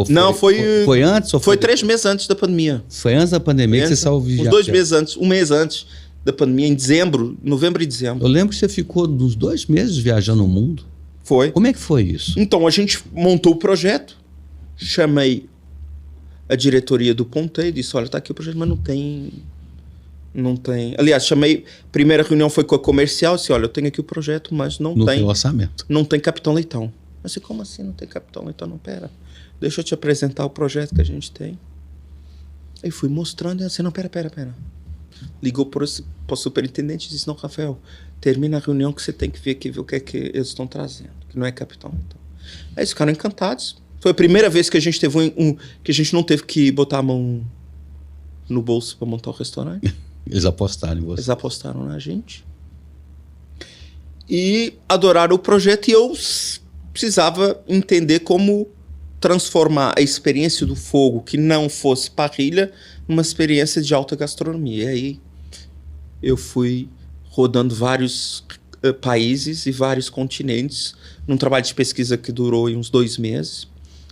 Não, foi antes? Ou foi 3 meses antes da pandemia. Foi antes da pandemia que você saiu viajando? Uns 2 meses antes, 1 mês antes da pandemia, em novembro e dezembro. Eu lembro que você ficou uns 2 meses viajando o mundo. Foi. Como é que foi isso? Então, a gente montou o projeto, chamei a diretoria do Pontei, disse, olha, tá aqui o projeto, mas não tem... Aliás, primeira reunião foi com a comercial, disse, olha, eu tenho aqui o projeto, mas não tem orçamento. Não tem Capitão Leitão. Eu disse, como assim não tem Capitão Leitão? Não, pera, deixa eu te apresentar o projeto que a gente tem. Aí fui mostrando, e assim, não, pera. Ligou para o superintendente e disse, não, Rafael, termina a reunião que você tem que ver o que é que eles estão trazendo, que não é Capitão Leitão. Aí eles ficaram encantados. Foi a primeira vez que a gente teve que a gente não teve que botar a mão no bolso para montar o restaurante. Eles apostaram em você. Eles apostaram na gente. E adoraram o projeto, e eu precisava entender como transformar a experiência do fogo, que não fosse parrilha, numa experiência de alta gastronomia. E aí eu fui rodando vários países e vários continentes, num trabalho de pesquisa que durou uns 2 meses.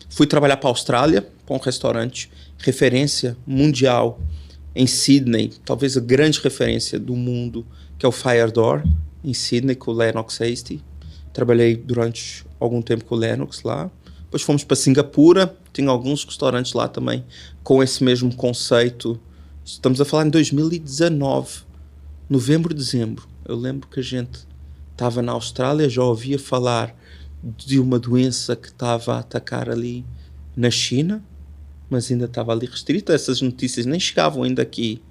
Fui trabalhar para a Austrália, para um restaurante referência mundial em Sydney, talvez a grande referência do mundo, que é o Fire Door, em Sydney, com o Lennox Hasty. Trabalhei durante algum tempo com o Lennox lá. Depois fomos para Singapura, tem alguns restaurantes lá também com esse mesmo conceito. Estamos a falar em 2019, novembro, dezembro. Eu lembro que a gente estava na Austrália, já ouvia falar de uma doença que estava a atacar ali na China, mas ainda estava ali restrita. Essas notícias nem chegavam ainda aqui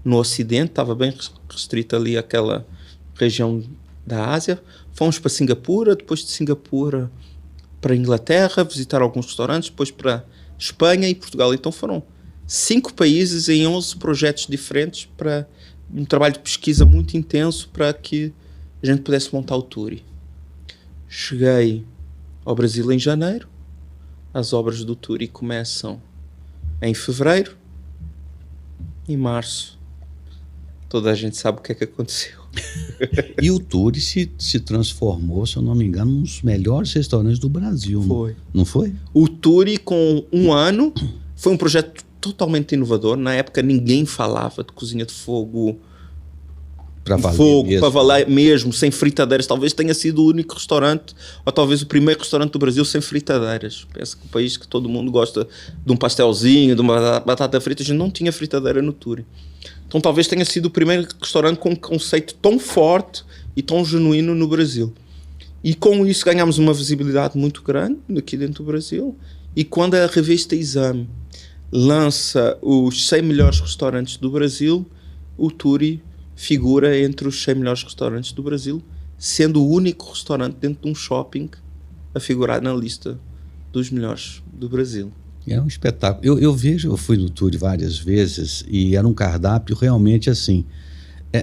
no Ocidente, estava bem restrita ali aquela região da Ásia. Fomos para Singapura, depois de Singapura para Inglaterra, visitar alguns restaurantes, depois para Espanha e Portugal. Então foram 5 países em 11 projetos diferentes, para um trabalho de pesquisa muito intenso para que a gente pudesse montar o Turi. Cheguei ao Brasil em janeiro. As obras do Turi começam em fevereiro. Em março, toda a gente sabe o que é que aconteceu. E o Turi se transformou, se eu não me engano, num dos melhores restaurantes do Brasil. Foi. Não foi? O Turi, com 1 ano, foi um projeto totalmente inovador. Na época, ninguém falava de cozinha de fogo. Para valer mesmo, sem fritadeiras. Talvez tenha sido o único restaurante, ou talvez o primeiro restaurante do Brasil sem fritadeiras. Penso que o país que todo mundo gosta de um pastelzinho, de uma batata frita, a gente não tinha fritadeira no Turi. Então talvez tenha sido o primeiro restaurante com um conceito tão forte e tão genuíno no Brasil. E com isso ganhamos uma visibilidade muito grande aqui dentro do Brasil. E quando a revista Exame lança os 100 melhores restaurantes do Brasil, o Turi figura entre os 100 melhores restaurantes do Brasil, sendo o único restaurante dentro de um shopping a figurar na lista dos melhores do Brasil. É um espetáculo. Eu fui no Turi várias vezes e era um cardápio realmente assim,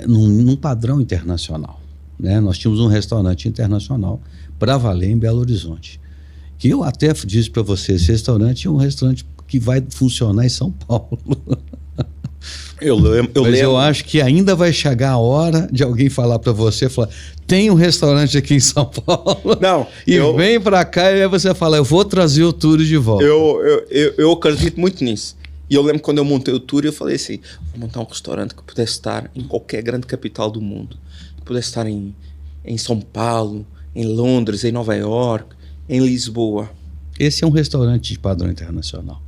num padrão internacional, né? Nós tínhamos um restaurante internacional para valer em Belo Horizonte, que eu até disse para você, esse restaurante é um restaurante que vai funcionar em São Paulo. Mas eu acho que ainda vai chegar a hora de alguém falar para você, tem um restaurante aqui em São Paulo. Não, vem para cá e aí você fala, eu vou trazer o Turi de volta. Eu acredito muito nisso. E eu lembro quando eu montei o Turi, eu falei assim, vou montar um restaurante que pudesse estar em qualquer grande capital do mundo. Que pudesse estar em São Paulo, em Londres, em Nova York, em Lisboa. Esse é um restaurante de padrão internacional.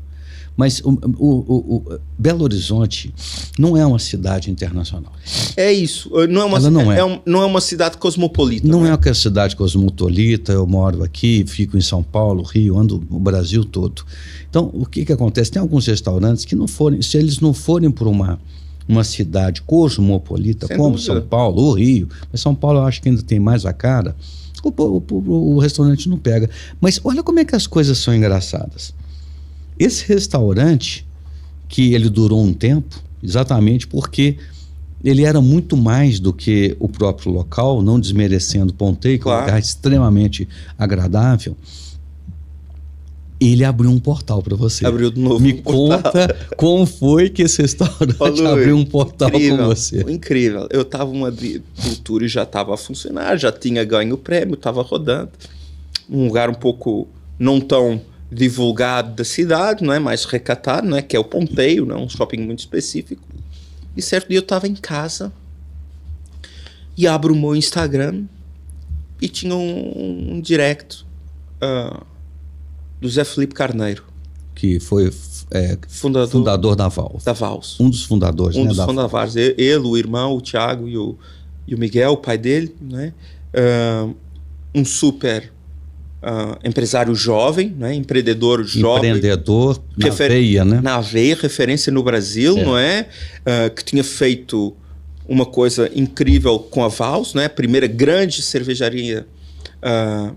Mas o Belo Horizonte não é uma cidade internacional. É isso. Não é uma cidade cosmopolita. Não é uma cidade cosmopolita. Eu moro aqui, fico em São Paulo, Rio, ando no Brasil todo. Então, o que acontece? Tem alguns restaurantes que se eles não forem por uma cidade cosmopolita, sem como dúvida. São Paulo ou Rio, mas São Paulo eu acho que ainda tem mais a cara, o restaurante não pega. Mas olha como é que as coisas são engraçadas. Esse restaurante, que ele durou um tempo, exatamente porque ele era muito mais do que o próprio local, não desmerecendo Pontei, que é um Claro. lugar extremamente agradável. Ele abriu um portal para você. Abriu de novo Me um portal. conta como foi que esse restaurante Ô, Luiz, abriu um portal incrível, com você. Incrível. Eu estava uma do tour e já estava a funcionar, já tinha ganho o prêmio, estava rodando. Um lugar um pouco não tão divulgado da cidade, não é? Mais recatado, não é? Que é o Ponteio, não é? Um shopping muito específico. E certo dia eu estava em casa e abro o meu Instagram e tinha um direct do Zé Felipe Carneiro, Que foi fundador da Vals. da Vals. Um dos fundadores, Um né, dos da fundadores. Ele, o irmão, o Tiago e o Miguel, o pai dele, né? Um super empresário jovem, né? Empreendedor jovem. Empreendedor na veia, né? Na veia, referência no Brasil, não é? Que tinha feito uma coisa incrível com a Vals, né? A primeira grande cervejaria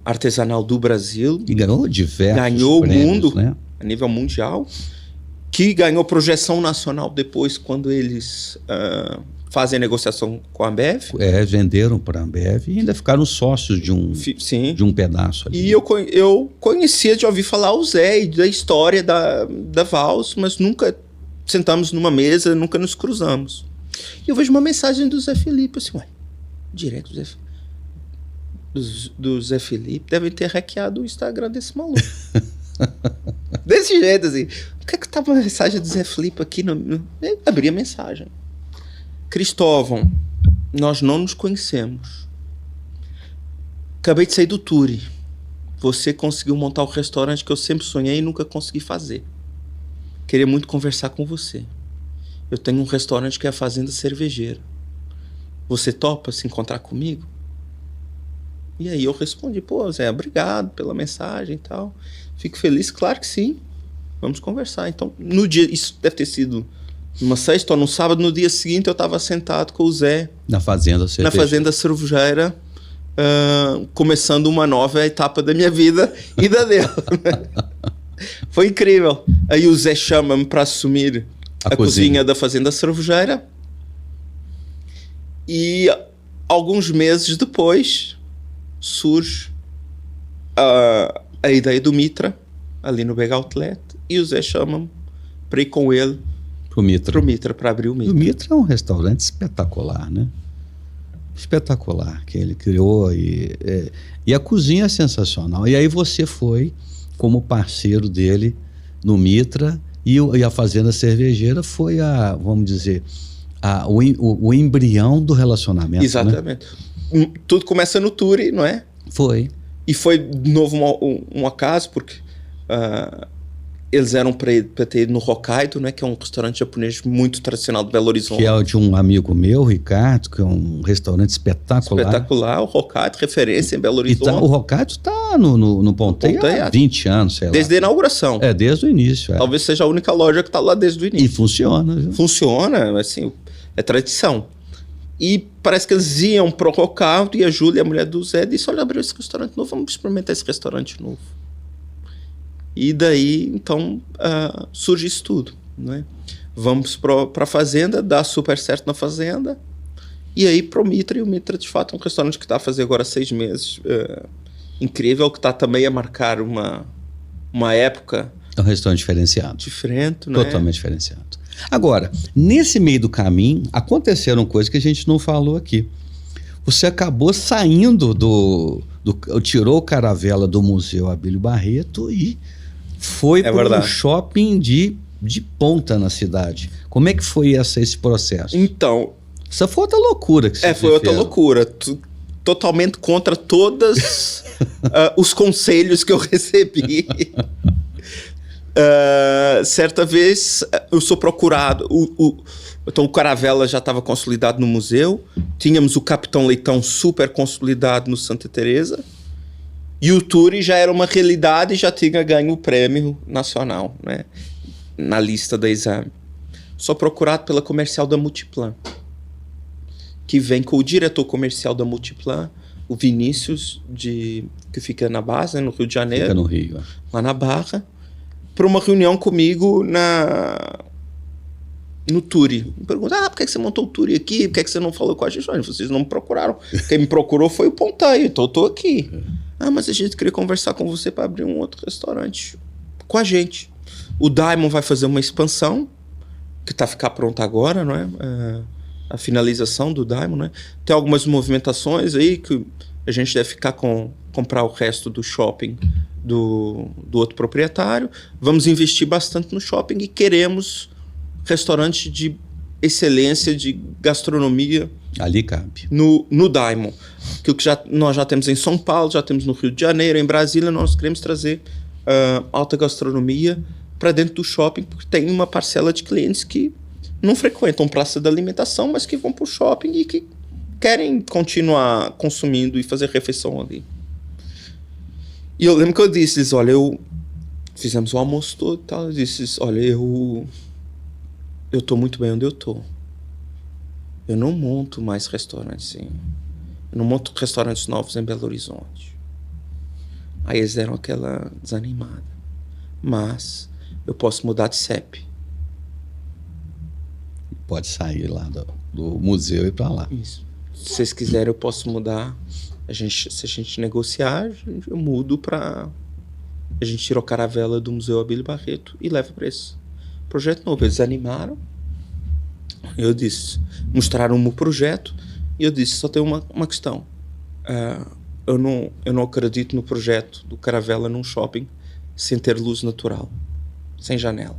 artesanal do Brasil. E ganhou diversos Ganhou prêmios, o mundo, né? a nível mundial. Que ganhou projeção nacional depois, quando eles fazem a negociação com a Ambev. Venderam para a Ambev e ainda ficaram sócios Sim. de um pedaço ali. E eu conhecia de ouvir falar o Zé e da história da Vals, mas nunca sentamos numa mesa, nunca nos cruzamos. E eu vejo uma mensagem do Zé Felipe, assim, ué, direto do Zé Felipe, devem ter hackeado o Instagram desse maluco. Desse jeito, assim. Por que tava a mensagem do Zé Felipe aqui? Eu abri a mensagem. Cristóvão, nós não nos conhecemos. Acabei de sair do Turi. Você conseguiu montar o restaurante que eu sempre sonhei e nunca consegui fazer. Queria muito conversar com você. Eu tenho um restaurante que é a Fazenda Cervejeira. Você topa se encontrar comigo? E aí eu respondi, pô, Zé, obrigado pela mensagem e tal. Fico feliz, claro que sim. Vamos conversar. Então, no dia, isso deve ter sido numa sexta ou num sábado, no dia seguinte eu estava sentado com o Zé Na Fazenda Cervejeira. na Fazenda Cervejeira, começando uma nova etapa da minha vida e da dele. Foi incrível. Aí o Zé chama-me para assumir a cozinha da Fazenda Cervejeira. E alguns meses depois surge a ideia do Mitra, ali no Bega Outlet, e o Zé chama-me para ir com ele Pro Mitra, para abrir o Mitra. O Mitra é um restaurante espetacular, né? Espetacular, que ele criou e a cozinha é sensacional. E aí você foi como parceiro dele no Mitra e a Fazenda Cervejeira foi vamos dizer, o embrião do relacionamento. Exatamente. Né? Tudo começa no Turi, não é? Foi. E foi de novo um acaso, porque eles eram para ter ido no Hokkaido, né, que é um restaurante japonês muito tradicional de Belo Horizonte. Que é de um amigo meu, Ricardo, que é um restaurante espetacular. Espetacular, o Hokkaido, referência em Belo Horizonte. O Hokkaido está no Pontei há 20 anos, sei lá. Desde a inauguração. Desde o início. Talvez seja a única loja que está lá desde o início. E funciona. Viu? Funciona, assim, é tradição. E parece que eles iam pro Hokkaido e a Júlia, a mulher do Zé, disse, olha, abriu esse restaurante novo, vamos experimentar esse restaurante novo. E daí, então, surge isso tudo, né? Vamos para a Fazenda, dá super certo na Fazenda, e aí pro Mitra, e o Mitra, de fato, é um restaurante que está a fazer agora 6 meses, incrível, que está também a marcar uma época... É um restaurante diferenciado. Diferente, né? Totalmente diferenciado. Agora, nesse meio do caminho, aconteceram coisas que a gente não falou aqui. Você acabou saindo tirou o Caravela do Museu Abílio Barreto e foi para um shopping de ponta na cidade. Como é que foi esse processo? Então... Essa foi outra loucura que você fez. Foi outra loucura. Totalmente contra todos os conselhos que eu recebi. Certa vez eu sou procurado. Então o Caravela já estava consolidado no museu. Tínhamos o Capitão Leitão super consolidado no Santa Teresa. E o Turi já era uma realidade e já tinha ganho o prêmio nacional, né? Na lista da Exame. Sou procurado pela comercial da Multiplan, que vem com o diretor comercial da Multiplan, o Vinícius, que fica na base, né, no Rio de Janeiro. Fica no Rio. Lá na Barra, para uma reunião comigo no Turi. Me pergunta, por que você montou o Turi aqui? Por que você não falou com a gente? Vocês não me procuraram. Quem me procurou foi o Pontaio, então eu tô aqui. Mas a gente queria conversar com você para abrir um outro restaurante com a gente. O Diamond vai fazer uma expansão, que tá a ficar pronta agora, não é? A finalização do Diamond, né? Tem algumas movimentações aí que a gente deve comprar o resto do shopping do outro proprietário. Vamos investir bastante no shopping e queremos restaurante de excelência, de gastronomia. Ali cabe. No Diamond. Que nós já temos em São Paulo, já temos no Rio de Janeiro, em Brasília, nós queremos trazer alta gastronomia para dentro do shopping, porque tem uma parcela de clientes que não frequentam praça da alimentação, mas que vão para o shopping e que querem continuar consumindo e fazer refeição ali. E eu lembro que eu disse, olha, fizemos o almoço todo e tal, eu disse, olha, eu tô muito bem onde eu tô. Eu não monto mais restaurantes assim. Eu não monto restaurantes novos em Belo Horizonte. Aí eles deram aquela desanimada. Mas eu posso mudar de CEP. Pode sair lá do museu e ir para lá. Isso. Se vocês quiserem, eu posso mudar. Se a gente negociar, eu mudo para... A gente tira a caravela do Museu Abílio Barreto e leva para esse projeto novo. Eles animaram. Eu disse, mostraram o projeto e eu disse, só tem uma questão. Eu não acredito no projeto do Caravela num shopping sem ter luz natural, sem janelas.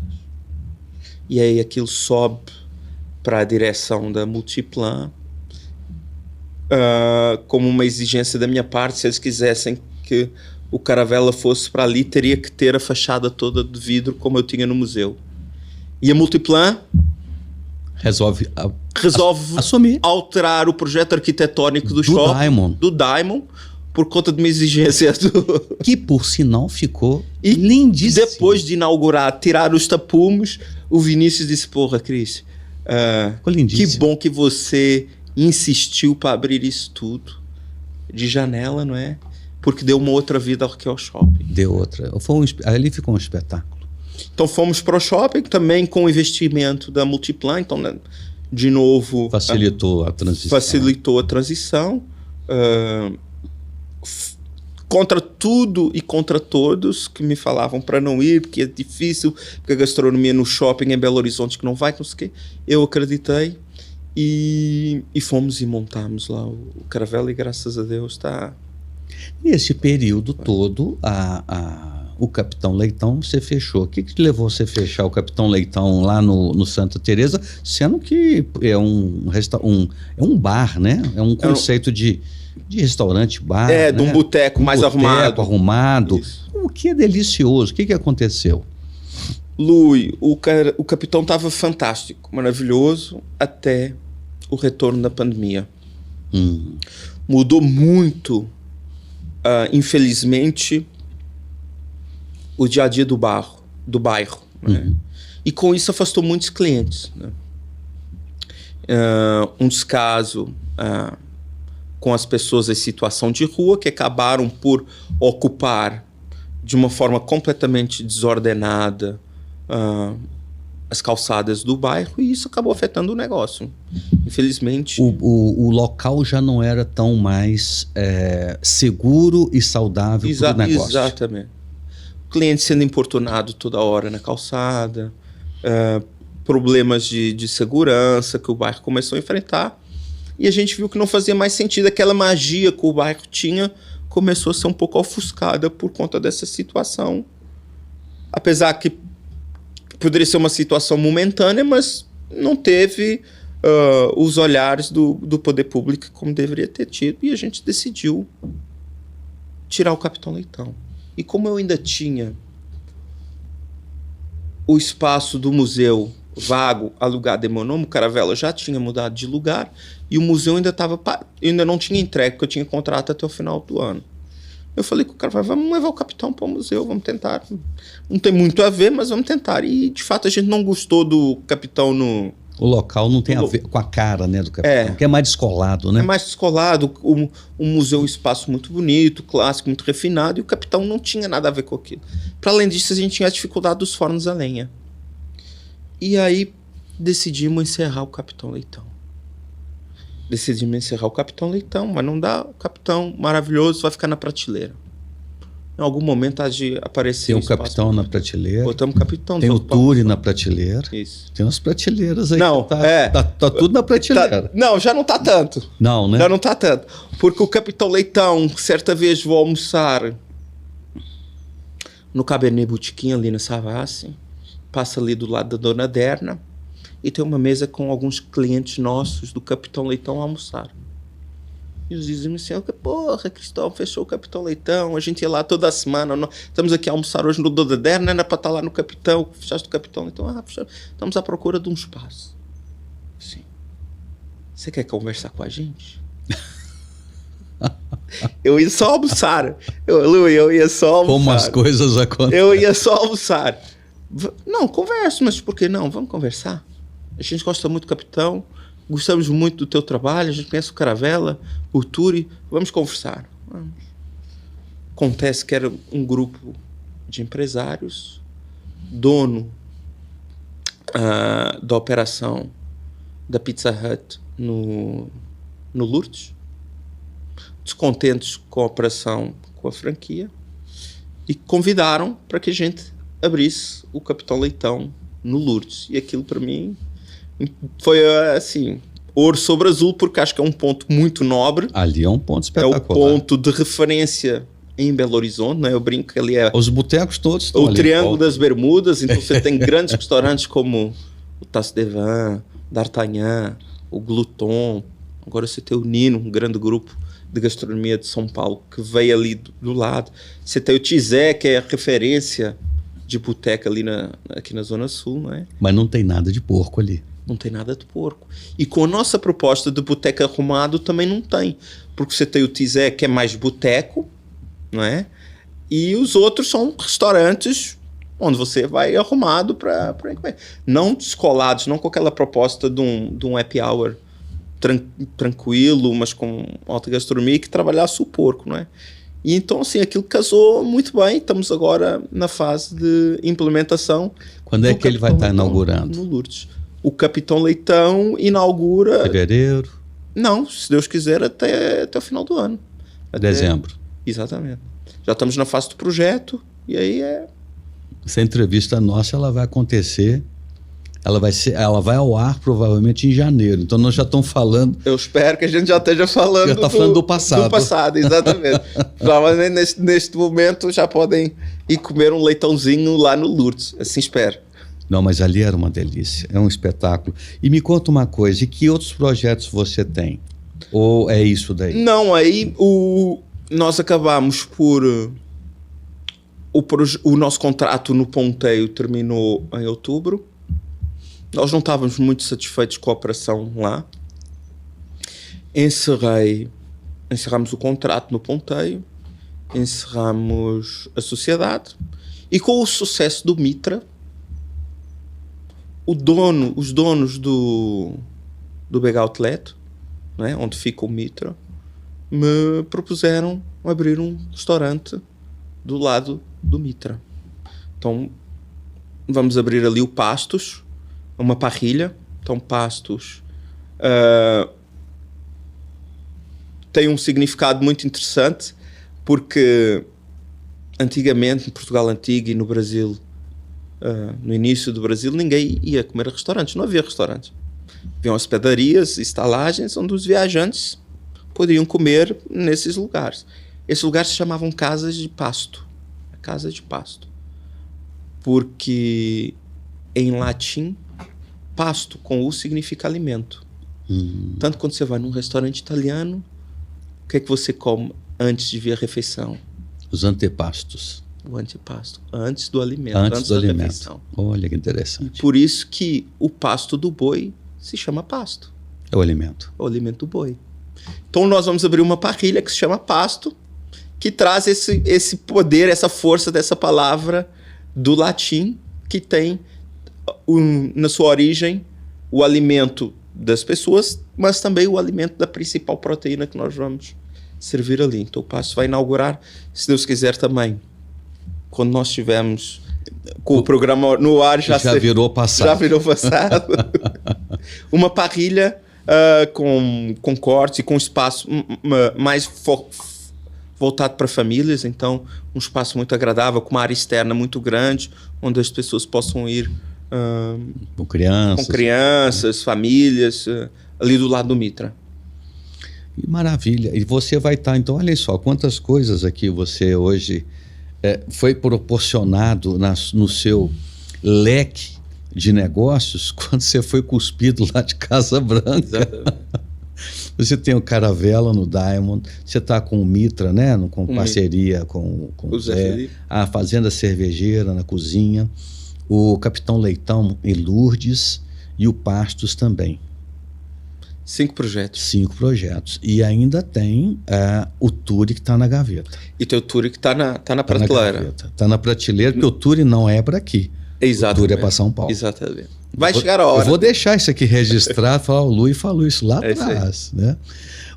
E aí aquilo sobe para a direção da Multiplan como uma exigência da minha parte. Se eles quisessem que o Caravela fosse para ali, teria que ter a fachada toda de vidro como eu tinha no museu. E a Multiplan resolve assumir, alterar o projeto arquitetônico do shopping, do Diamond, por conta de uma exigência que por sinal ficou lindíssimo. Depois de inaugurar, tirar os tapumes, o Vinícius disse, porra, Cris, que bom que você insistiu para abrir isso tudo de janela, não é? Porque deu uma outra vida ao shopping. Deu outra. Ali ficou um espetáculo. Então fomos para o shopping também com o investimento da Multiplan. Então, né, de novo... Facilitou a transição. Facilitou a transição. Contra tudo e contra todos que me falavam para não ir, porque é difícil, porque a gastronomia no shopping em Belo Horizonte que não vai, não sei o quê. Eu acreditei e fomos e montámos lá o Caravela e graças a Deus está... Nesse período todo, o Capitão Leitão você fechou. O que levou você a fechar o Capitão Leitão lá no Santa Teresa, sendo que é um bar, né? É um conceito de restaurante, bar. É, né? De um boteco mais arrumado. O que é delicioso. O que aconteceu? Lui, o Capitão estava fantástico, maravilhoso, até o retorno da pandemia. Mudou muito, infelizmente, o dia a dia do bairro. Né? E com isso afastou muitos clientes. Né? Um descaso com as pessoas em situação de rua, que acabaram por ocupar de uma forma completamente desordenada as calçadas do bairro, e isso acabou afetando o negócio. Infelizmente... O local já não era tão mais seguro e saudável para o negócio. Exatamente. Cliente sendo importunado toda hora na calçada, problemas de segurança que o bairro começou a enfrentar, e a gente viu que não fazia mais sentido. Aquela magia que o bairro tinha começou a ser um pouco ofuscada por conta dessa situação. Apesar que poderia ser uma situação momentânea, mas não teve os olhares do poder público como deveria ter tido, e a gente decidiu tirar o Capitão Leitão. E como eu ainda tinha o espaço do museu vago, alugado em meu nome, o Caravela já tinha mudado de lugar e o museu ainda não tinha entregue, porque eu tinha contrato até o final do ano. Eu falei com o Caravela, vamos levar o Capitão para o museu, vamos tentar. Não tem muito a ver, mas vamos tentar. E, de fato, a gente não gostou do Capitão no... O local não tem a ver com a cara, né, do Capitão, que é mais descolado, né? É mais descolado, o museu é um espaço muito bonito, clássico, muito refinado, e o Capitão não tinha nada a ver com aquilo. Para além disso, a gente tinha a dificuldade dos fornos a lenha. E aí, decidimos encerrar o Capitão Leitão. Decidimos encerrar o Capitão Leitão, mas não dá. O Capitão maravilhoso vai ficar na prateleira. Em algum momento há de aparecer. Tem o Capitão na prateleira. Botamos o Capitão. Tem o Touring na prateleira. Isso. Tem umas prateleiras aí. Não, tá tudo na prateleira. Não, já não tá tanto. Não, né? Já não tá tanto. Porque o Capitão Leitão, certa vez vou almoçar no Cabernet Botequim, ali na Savassi. Passa ali do lado da Dona Derna. E tem uma mesa com alguns clientes nossos do Capitão Leitão a almoçar. E eles dizem assim, porra, Cristóvão, fechou o Capitão Leitão, a gente ia lá toda semana, estamos aqui a almoçar hoje no Dona Derna, era para estar lá no Capitão, fechaste o Capitão Leitão, estamos à procura de um espaço. Sim. Você quer conversar com a gente? Eu ia só almoçar. Eu ia só almoçar. Como as coisas acontecem. Eu ia só almoçar. Não, converso, mas por que não? Vamos conversar. A gente gosta muito do Capitão, gostamos muito do teu trabalho, a gente conhece o Caravela, o Turi, vamos conversar. Vamos. Acontece que era um grupo de empresários, dono da operação da Pizza Hut no Lourdes, descontentes com a operação com a franquia, e convidaram para que a gente abrisse o Capitão Leitão no Lourdes. E aquilo para mim foi assim, ouro sobre azul, porque acho que é um ponto muito nobre. Ali é um ponto espetacular. É o ponto de referência em Belo Horizonte, né? Eu brinco que ali é os botecos todos estão o ali, Triângulo das Bermudas. Então você tem grandes restaurantes como o Tasse de Vin, D'Artagnan, o Gluton. Agora você tem o Nino, um grande grupo de gastronomia de São Paulo que veio ali do lado. Você tem o Tizé, que é a referência de boteca ali aqui na Zona Sul, não é? Mas não tem nada de porco ali. Não tem nada de porco. E com a nossa proposta de boteca arrumado também não tem. Porque você tem o Tizé, que é mais boteco, não é? E os outros são restaurantes onde você vai arrumado para não descolados, não com aquela proposta de um happy hour tranquilo, mas com alta gastronomia, que trabalhasse o porco, não é? E então, assim, aquilo casou muito bem. Estamos agora na fase de implementação. Quando é que ele vai estar inaugurando? No Lourdes. O Capitão Leitão inaugura... Fevereiro? Não, se Deus quiser, até o final do ano. Dezembro. Exatamente. Já estamos na fase do projeto e aí é... Essa entrevista nossa, ela vai acontecer... Ela vai ao ar provavelmente em janeiro. Então nós já estamos falando... Eu espero que a gente já esteja falando... Já está falando do passado. Do passado, exatamente. Provavelmente neste momento já podem ir comer um leitãozinho lá no Lourdes. Assim espero. Não, mas ali era uma delícia. É um espetáculo. E me conta uma coisa. E que outros projetos você tem? Ou é isso daí? Não, aí nós acabamos por... O nosso contrato no Ponteio terminou em outubro. Nós não estávamos muito satisfeitos com a operação lá. Encerramos o contrato no Ponteio, encerramos a sociedade, e com o sucesso do Mitra, os donos do Big Outlet, né, onde fica o Mitra, me propuseram abrir um restaurante do lado do Mitra. Então, vamos abrir ali o Pastos, uma parrilha. Então, Pastos tem um significado muito interessante, porque antigamente, em Portugal Antigo e no Brasil, no início do Brasil, ninguém ia comer a restaurantes, não havia restaurantes. Haviam hospedarias, estalagens, onde os viajantes podiam comer nesses lugares. Esses lugares se chamavam casas de pasto. Casa de pasto. Porque, em latim, pasto com U significa alimento. Tanto quando você vai num restaurante italiano, o que é que você come antes de vir a refeição? Os antepastos. O antepasto. Antes do alimento. Antes do alimento. Refeição. Olha que interessante. E por isso que o pasto do boi se chama pasto. É o alimento. É o alimento do boi. Então nós vamos abrir uma parrilha que se chama Pasto, que traz esse poder, essa força dessa palavra do latim, que tem na sua origem o alimento das pessoas, mas também o alimento da principal proteína que nós vamos servir ali. Então o Pasto vai inaugurar, se Deus quiser também, quando nós tivermos Com o programa no ar já virou passado. Já virou passado. Uma parrilha com cortes e com espaço mais voltado para famílias, então um espaço muito agradável, com uma área externa muito grande, onde as pessoas possam ir com crianças, famílias, ali do lado do Mitra. Maravilha. E você vai estar, então, olha só, quantas coisas aqui você hoje foi proporcionado no seu leque de negócios quando você foi cuspido lá de Casa Branca. Você tem o Caravela no Diamond, você está com o Mitra, né? Com parceria com o Zé, a Fazenda Cervejeira na cozinha, o Capitão Leitão em Lourdes e o Pastos também. 5 projetos. 5 projetos. E ainda tem o Turi que está na gaveta. E tem o Turi que está na prateleira. Está na prateleira, porque o Turi não é para aqui. Exatamente. O Turi é para São Paulo. Exatamente. Vai chegar a hora. Eu vou deixar isso aqui registrado, falar, o Lui falou isso lá atrás. Né?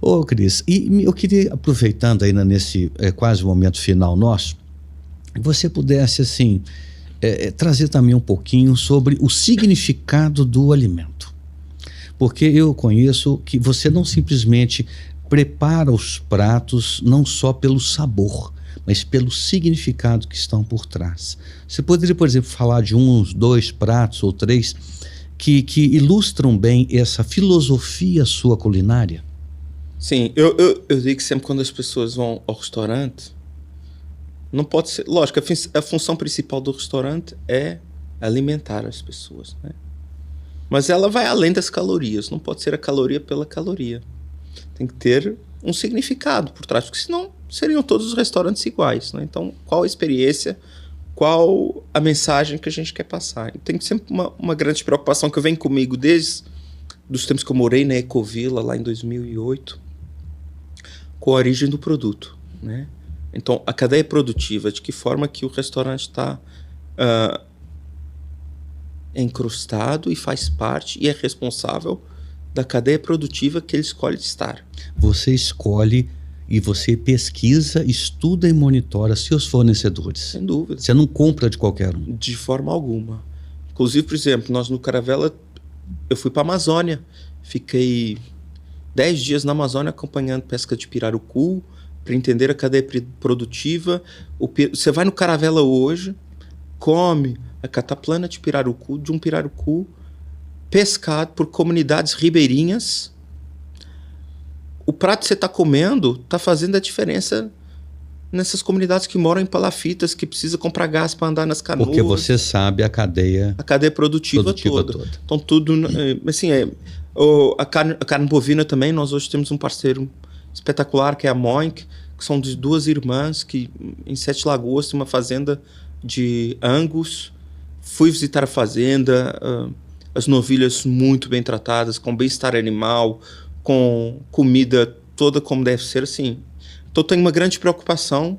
Ô, Cris, e eu queria, aproveitando ainda nesse quase momento final nosso, que você pudesse, assim, trazer também um pouquinho sobre o significado do alimento. Porque eu conheço que você não simplesmente prepara os pratos não só pelo sabor, mas pelo significado que estão por trás. Você poderia, por exemplo, falar de 1, 2 pratos ou 3 que ilustram bem essa filosofia sua culinária? Sim, eu digo que sempre quando as pessoas vão ao restaurante, não pode ser... Lógico, a função principal do restaurante é alimentar as pessoas, né? Mas ela vai além das calorias. Não pode ser a caloria pela caloria. Tem que ter um significado por trás, porque senão seriam todos os restaurantes iguais, né? Então, qual a experiência, qual a mensagem que a gente quer passar? E tem sempre uma grande preocupação que vem comigo desde os tempos que eu morei na Ecovila, lá em 2008, com a origem do produto, né? Então, a cadeia produtiva, de que forma que o restaurante está encrustado e faz parte e é responsável da cadeia produtiva que ele escolhe estar. Você escolhe e você pesquisa, estuda e monitora seus fornecedores. Sem dúvida. Você não compra de qualquer um. De forma alguma. Inclusive, por exemplo, nós no Caravela, eu fui para a Amazônia. Fiquei 10 dias na Amazônia acompanhando pesca de pirarucu, para entender a cadeia produtiva. Você vai no Caravela hoje, come a cataplana de um pirarucu pescado por comunidades ribeirinhas. O prato que você está comendo está fazendo a diferença nessas comunidades que moram em palafitas, que precisa comprar gás para andar nas canoas. Porque você sabe a cadeia produtiva toda. Então tudo, assim, a carne bovina também, nós hoje temos um parceiro espetacular, que é a Moink, que são de 2 irmãs, que em 7 Lagoas tem uma fazenda de Angus. Fui visitar a fazenda, as novilhas muito bem tratadas, com bem-estar animal, com comida toda como deve ser, assim. Então tenho uma grande preocupação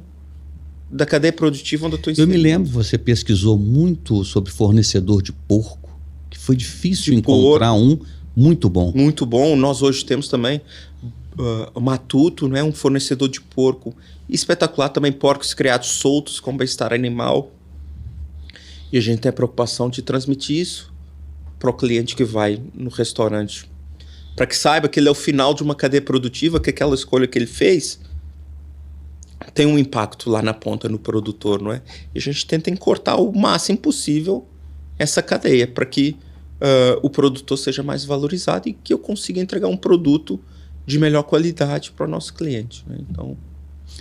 da cadeia produtiva onde eu estou inserido. Eu me lembro, você pesquisou muito sobre fornecedor de porco, que foi difícil encontrar um muito bom. Muito bom. Nós hoje temos também o Matuto, né, um fornecedor de porco espetacular, também porcos criados soltos com bem-estar animal. E a gente tem a preocupação de transmitir isso para o cliente que vai no restaurante, para que saiba que ele é o final de uma cadeia produtiva, que aquela escolha que ele fez tem um impacto lá na ponta no produtor, não é? E a gente tenta encurtar o máximo possível essa cadeia para que o produtor seja mais valorizado e que eu consiga entregar um produto de melhor qualidade para o nosso cliente, né? Então,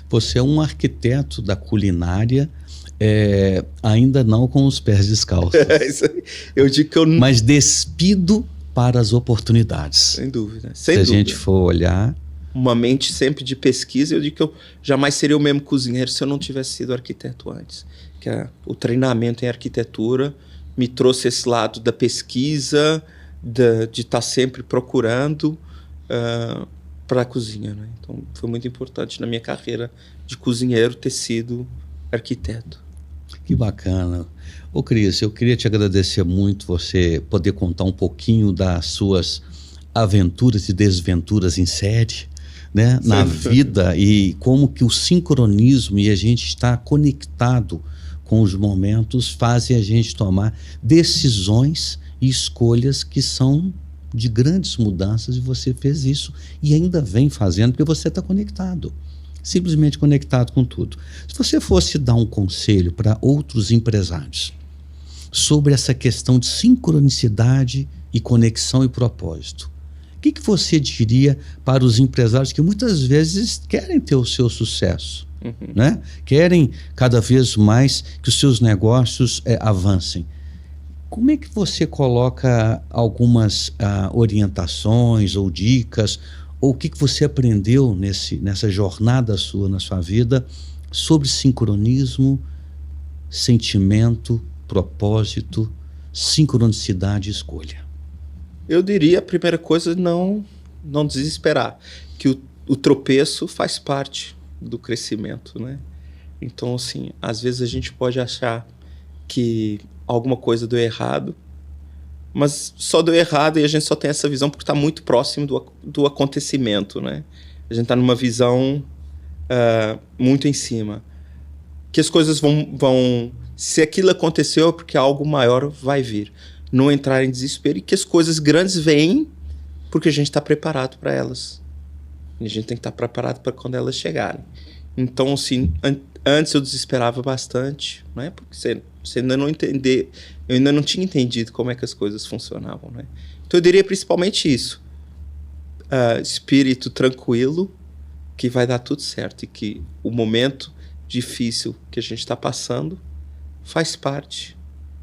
você é um arquiteto da culinária, ainda não com os pés descalços. Eu digo que eu não... Mas despido para as oportunidades. Sem dúvida. Se a gente for olhar... Uma mente sempre de pesquisa, eu digo que eu jamais seria o mesmo cozinheiro se eu não tivesse sido arquiteto antes. Que o treinamento em arquitetura me trouxe esse lado da pesquisa, de estar sempre procurando para a cozinha, né? Então foi muito importante na minha carreira de cozinheiro ter sido arquiteto. Que bacana. Ô Cris, eu queria te agradecer muito você poder contar um pouquinho das suas aventuras e desventuras em série, né? Na vida, e como que o sincronismo e a gente está conectado com os momentos, fazem a gente tomar decisões e escolhas que são de grandes mudanças, e você fez isso e ainda vem fazendo, porque você está conectado, simplesmente conectado com tudo. Se você fosse dar um conselho para outros empresários sobre essa questão de sincronicidade e conexão e propósito, o que você diria para os empresários que muitas vezes querem ter o seu sucesso, né? Querem cada vez mais que os seus negócios avancem? Como é que você coloca algumas orientações ou dicas, ou o que você aprendeu nessa jornada sua, na sua vida, sobre sincronismo, sentimento, propósito, sincronicidade e escolha? Eu diria, a primeira coisa, não desesperar, que o tropeço faz parte do crescimento, né? Então, assim, às vezes a gente pode achar que alguma coisa deu errado, mas só deu errado e a gente só tem essa visão porque está muito próximo do acontecimento, né? A gente está numa visão muito em cima. Que as coisas vão... Se aquilo aconteceu é porque algo maior vai vir. Não entrar em desespero, e que as coisas grandes vêm porque a gente está preparado para elas. E a gente tem que estar preparado para quando elas chegarem. Então, assim, antes eu desesperava bastante, né? Porque você ainda não entender, eu ainda não tinha entendido como é que as coisas funcionavam, né? Então eu diria principalmente isso. Espírito tranquilo, que vai dar tudo certo, e que o momento difícil que a gente está passando faz parte,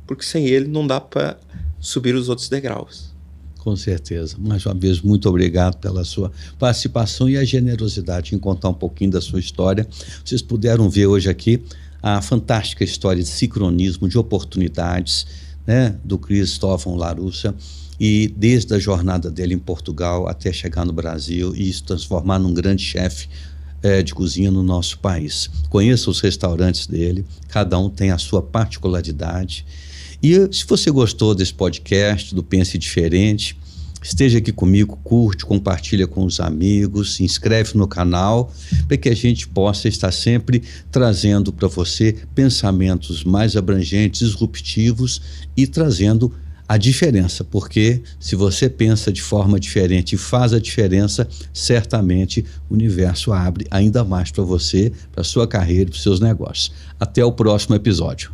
porque sem ele não dá para subir os outros degraus. Com certeza. Mais uma vez, muito obrigado pela sua participação e a generosidade em contar um pouquinho da sua história. Vocês puderam ver hoje aqui a fantástica história de sincronismo, de oportunidades, né, do Cristóvão Larussa, e desde a jornada dele em Portugal até chegar no Brasil e se transformar num grande chefe de cozinha no nosso país. Conheça os restaurantes dele, cada um tem a sua particularidade. E se você gostou desse podcast, do Pense Diferente, esteja aqui comigo, curte, compartilha com os amigos, se inscreve no canal, para que a gente possa estar sempre trazendo para você pensamentos mais abrangentes, disruptivos, e trazendo a diferença, porque se você pensa de forma diferente e faz a diferença, certamente o universo abre ainda mais para você, para a sua carreira, para os seus negócios. Até o próximo episódio.